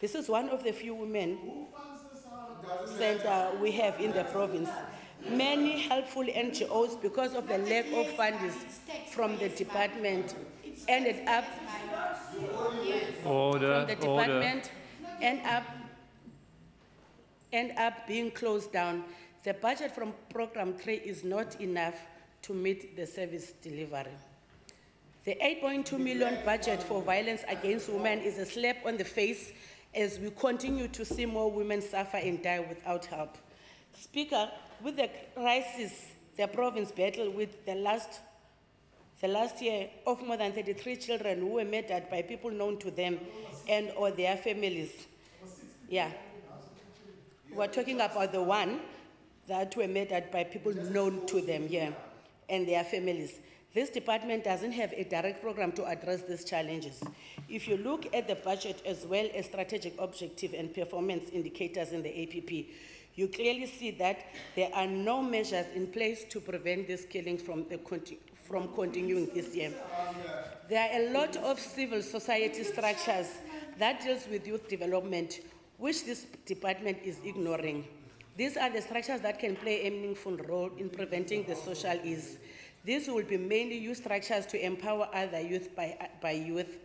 This is one of the few women center we have in the province. Many helpful NGOs, because of the lack of funding from the department, ended up end up being closed down. The budget from Program 3 is not enough to meet the service delivery. The 8.2 million budget for violence against women is a slap on the face as we continue to see more women suffer and die without help. Speaker, with the crisis the province battled with the last year of more than 33 children who were murdered by people known to them and or their families. Yeah. We're talking about the one that were murdered by people known to them here and their families. This department doesn't have a direct program to address these challenges. If you look at the budget as well as strategic objective and performance indicators in the APP, you clearly see that there are no measures in place to prevent these killings from continuing this year. There are a lot of civil society structures that deals with youth development, which this department is ignoring. These are the structures that can play a meaningful role in preventing the social ills. These will be mainly youth structures to empower other youth by youth.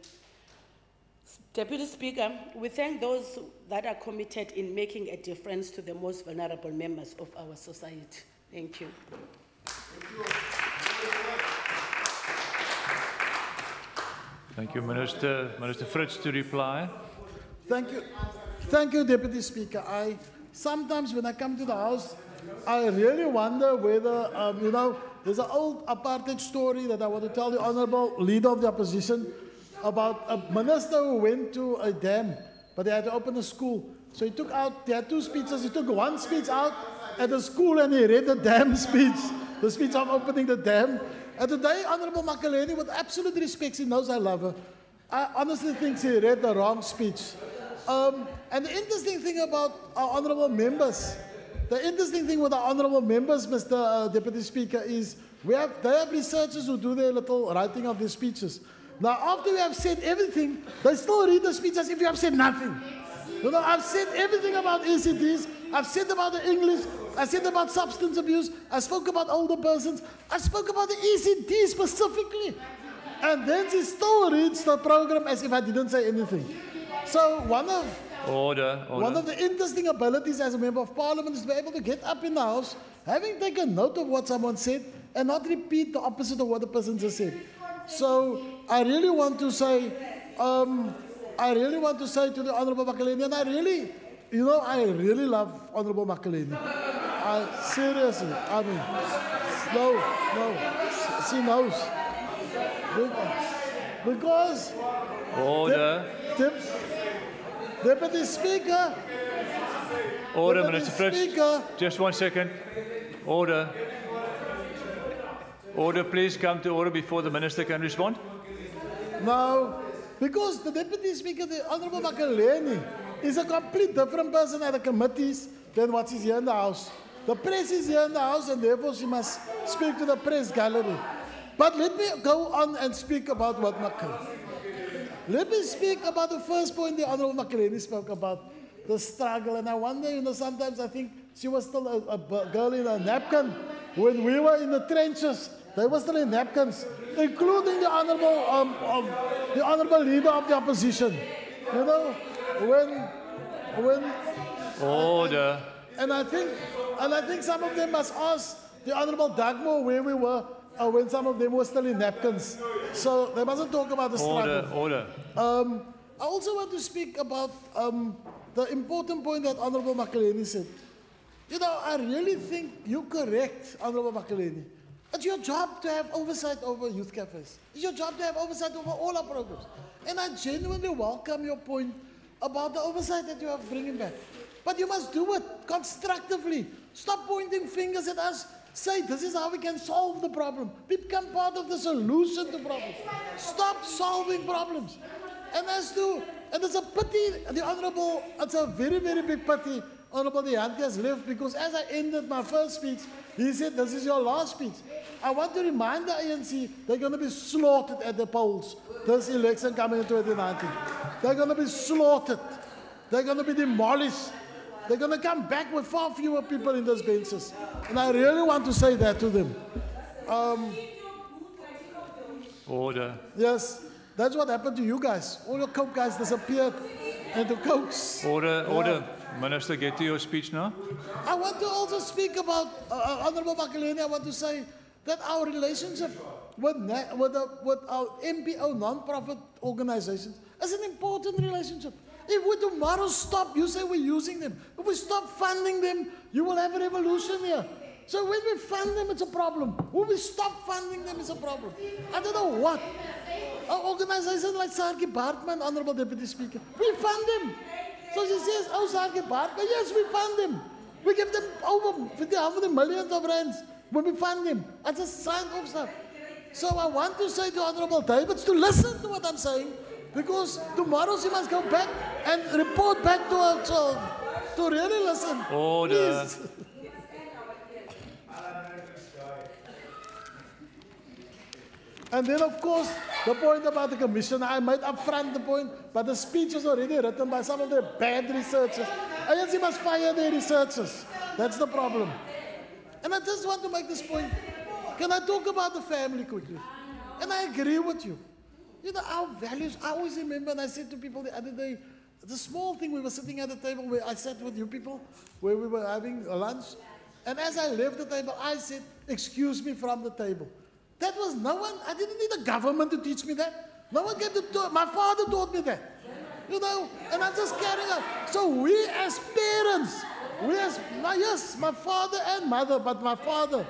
Deputy Speaker, we thank those that are committed in making a difference to the most vulnerable members of our society. Thank you. Thank you, Minister. Minister Fritz to reply. Thank you. Thank you, Deputy Speaker. Sometimes when I come to the House, I really wonder whether, there's an old apartheid story that I want to tell the Honourable Leader of the Opposition about a minister who went to a dam, but they had to open a school. So he had two speeches. He took one speech out at the school and he read the dam speech, the speech of opening the dam. And today, Honourable Makaleni, with absolute respect, he knows I love her. I honestly think he read the wrong speech. And the interesting thing about our honourable members, Mr. Deputy Speaker, is they have researchers who do their little writing of their speeches. Now, after we have said everything, they still read the speech as if you have said nothing. I've said everything about ECDs. I've said about the English. I said about substance abuse. I spoke about older persons. I spoke about the ECD specifically. And then she still reads the program as if I didn't say anything. So one of the interesting abilities as a member of parliament is to be able to get up in the House, having taken note of what someone said, and not repeat the opposite of what the person just said. So I really want to say to the Honourable Makaleni, and I really love Honourable Makaleni. Seriously, she knows. Because Deputy Speaker. Order, Minister Fritz. Just 1 second. Order. Order, please come to order before the Minister can respond. No, because the Deputy Speaker, the Honourable Makaleni, is a complete different person at the committees than what is here in the House. The press is here in the House and therefore she must speak to the press gallery. But let me go on and speak about what Makaleni. Let me speak about the first point the Honourable Makaleni spoke about, the struggle. And I wonder, sometimes I think she was still a girl in a napkin. When we were in the trenches, they were still in napkins, including the Honourable Leader of the Opposition. When Order. And I think some of them must ask the Honourable Dagmo where we were when some of them were still in napkins. So they mustn't talk about the struggle. Order. I also want to speak about the important point that Honorable Makaleni said. You know, I really think you're correct, Honorable Makaleni. It's your job to have oversight over youth cafes. It's your job to have oversight over all our programs. And I genuinely welcome your point about the oversight that you are bringing back. But you must do it constructively. Stop pointing fingers at us. Say, this is how we can solve the problem. Become part of the solution to problems. Stop solving problems. And it's a pity, the Honorable, it's a very, very big pity, Honorable Dehanti has left, because as I ended my first speech, he said, this is your last speech. I want to remind the ANC, they're going to be slaughtered at the polls this election coming in 2019. They're going to be slaughtered. They're going to be demolished. They're going to come back with far fewer people in those benches. And I really want to say that to them. Order. Yes, that's what happened to you guys. All your coke guys disappeared into cokes. Order. Minister, get to your speech now. I want to also speak about, Honorable Makaleni, I want to say that our relationship with our MPO non-profit organizations is an important relationship. If we tomorrow stop, you say we're using them. If we stop funding them, you will have a revolution here. So when we fund them, it's a problem. When we stop funding them, it's a problem. I don't know what. An organization like Sarki Bartman, Honorable Deputy Speaker, we fund them. So she says, oh, Sarki Bartman, yes, we fund them. We give them over 50 millions of rands when we fund them. I just signed off stuff. So I want to say to Honorable Davids to listen to what I'm saying, because tomorrow she must go back and report back to her child to really listen. Order. Please. And then, of course, the point about the commission, I made upfront the point, but the speech is already written by some of the bad researchers. ANC must fire their researchers. That's the problem. And I just want to make this point. Can I talk about the family quickly? And I agree with you. You know, our values, I always remember, and I said to people the other day, the small thing, we were sitting at the table where I sat with you people, where we were having a lunch, and as I left the table, I said, excuse me from the table. That was no one, I didn't need the government to teach me that. No one came to talk, my father taught me that. You know, and I'm just carrying on. So we as parents, yes, my father and mother, but my father,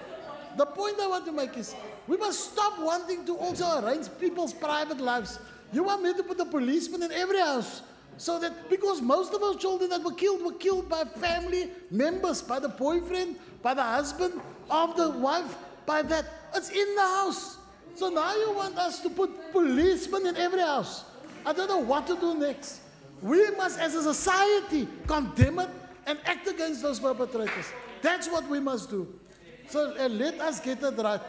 the point I want to make is, we must stop wanting to also arrange people's private lives. You want me to put a policeman in every house, so that, because most of those children that were killed by family members, by the boyfriend, by the husband of the wife, by that. It's in the house. So now you want us to put policemen in every house. I don't know what to do next. We must, as a society, condemn it and act against those perpetrators. That's what we must do. So let us get it right.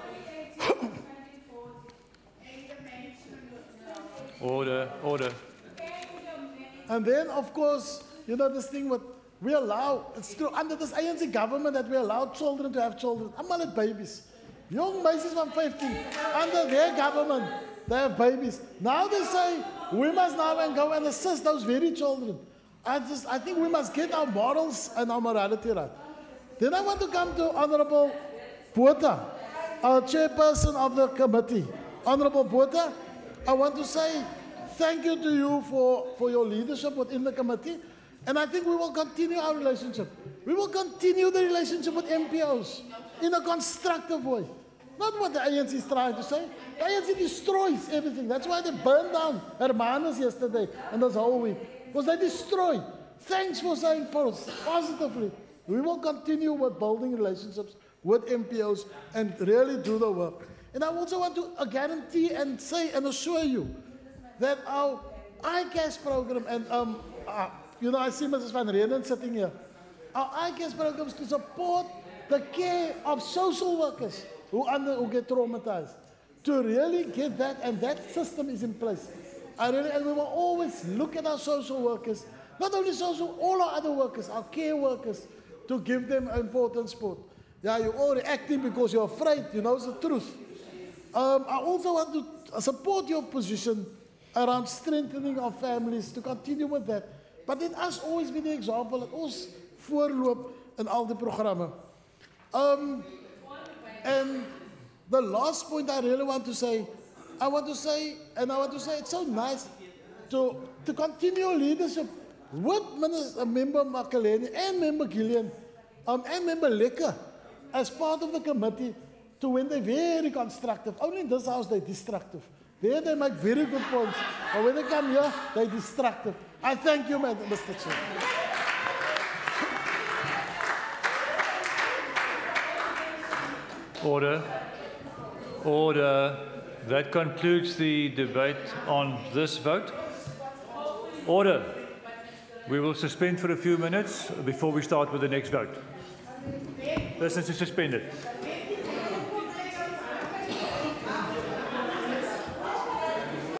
Order. And then, of course, you know, this thing with, we allow, it's true, under this ANC government that we allow children to have children. I'm not babies. Young babies from 15, under their government, they have babies. Now they say, we must now and go and assist those very children. I think we must get our morals and our morality right. Then I want to come to Honorable Botha, our chairperson of the committee. Honorable Botha, I want to say thank you to you for your leadership within the committee. And I think we will continue our relationship. We will continue the relationship with MPOs in a constructive way. Not what the ANC is trying to say. The ANC destroys everything. That's why they burned down Hermanus yesterday and this whole week. Because they destroy. Thanks for saying positively. We will continue with building relationships with MPOs and really do the work. And I also want to guarantee and say and assure you that our ICAS program, and you know, I see Mrs. Van Renen sitting here. Our ICAS programs to support the care of social workers who get traumatized. To really get that, and that system is in place. And we will always look at our social workers, not only social, all our other workers, our care workers, to give them important support. Yeah, you're all reacting because you're afraid, you know, it's the truth. I also want to support your position around strengthening our families, to continue with that. But let us always be the example, let ons voorloop in al die programme. And the last point I really want to say, it's so nice. to continue leadership with Member Makaleni and Member Gillian and Member Lekker as part of the committee to when they're very constructive. Only in this house they're destructive. There they make very good points. But when they come here, they're destructive. I thank you, Mr. Chair. Order. Order. That concludes the debate on this vote. Order. We will suspend for a few minutes before we start with the next vote. Business is suspended.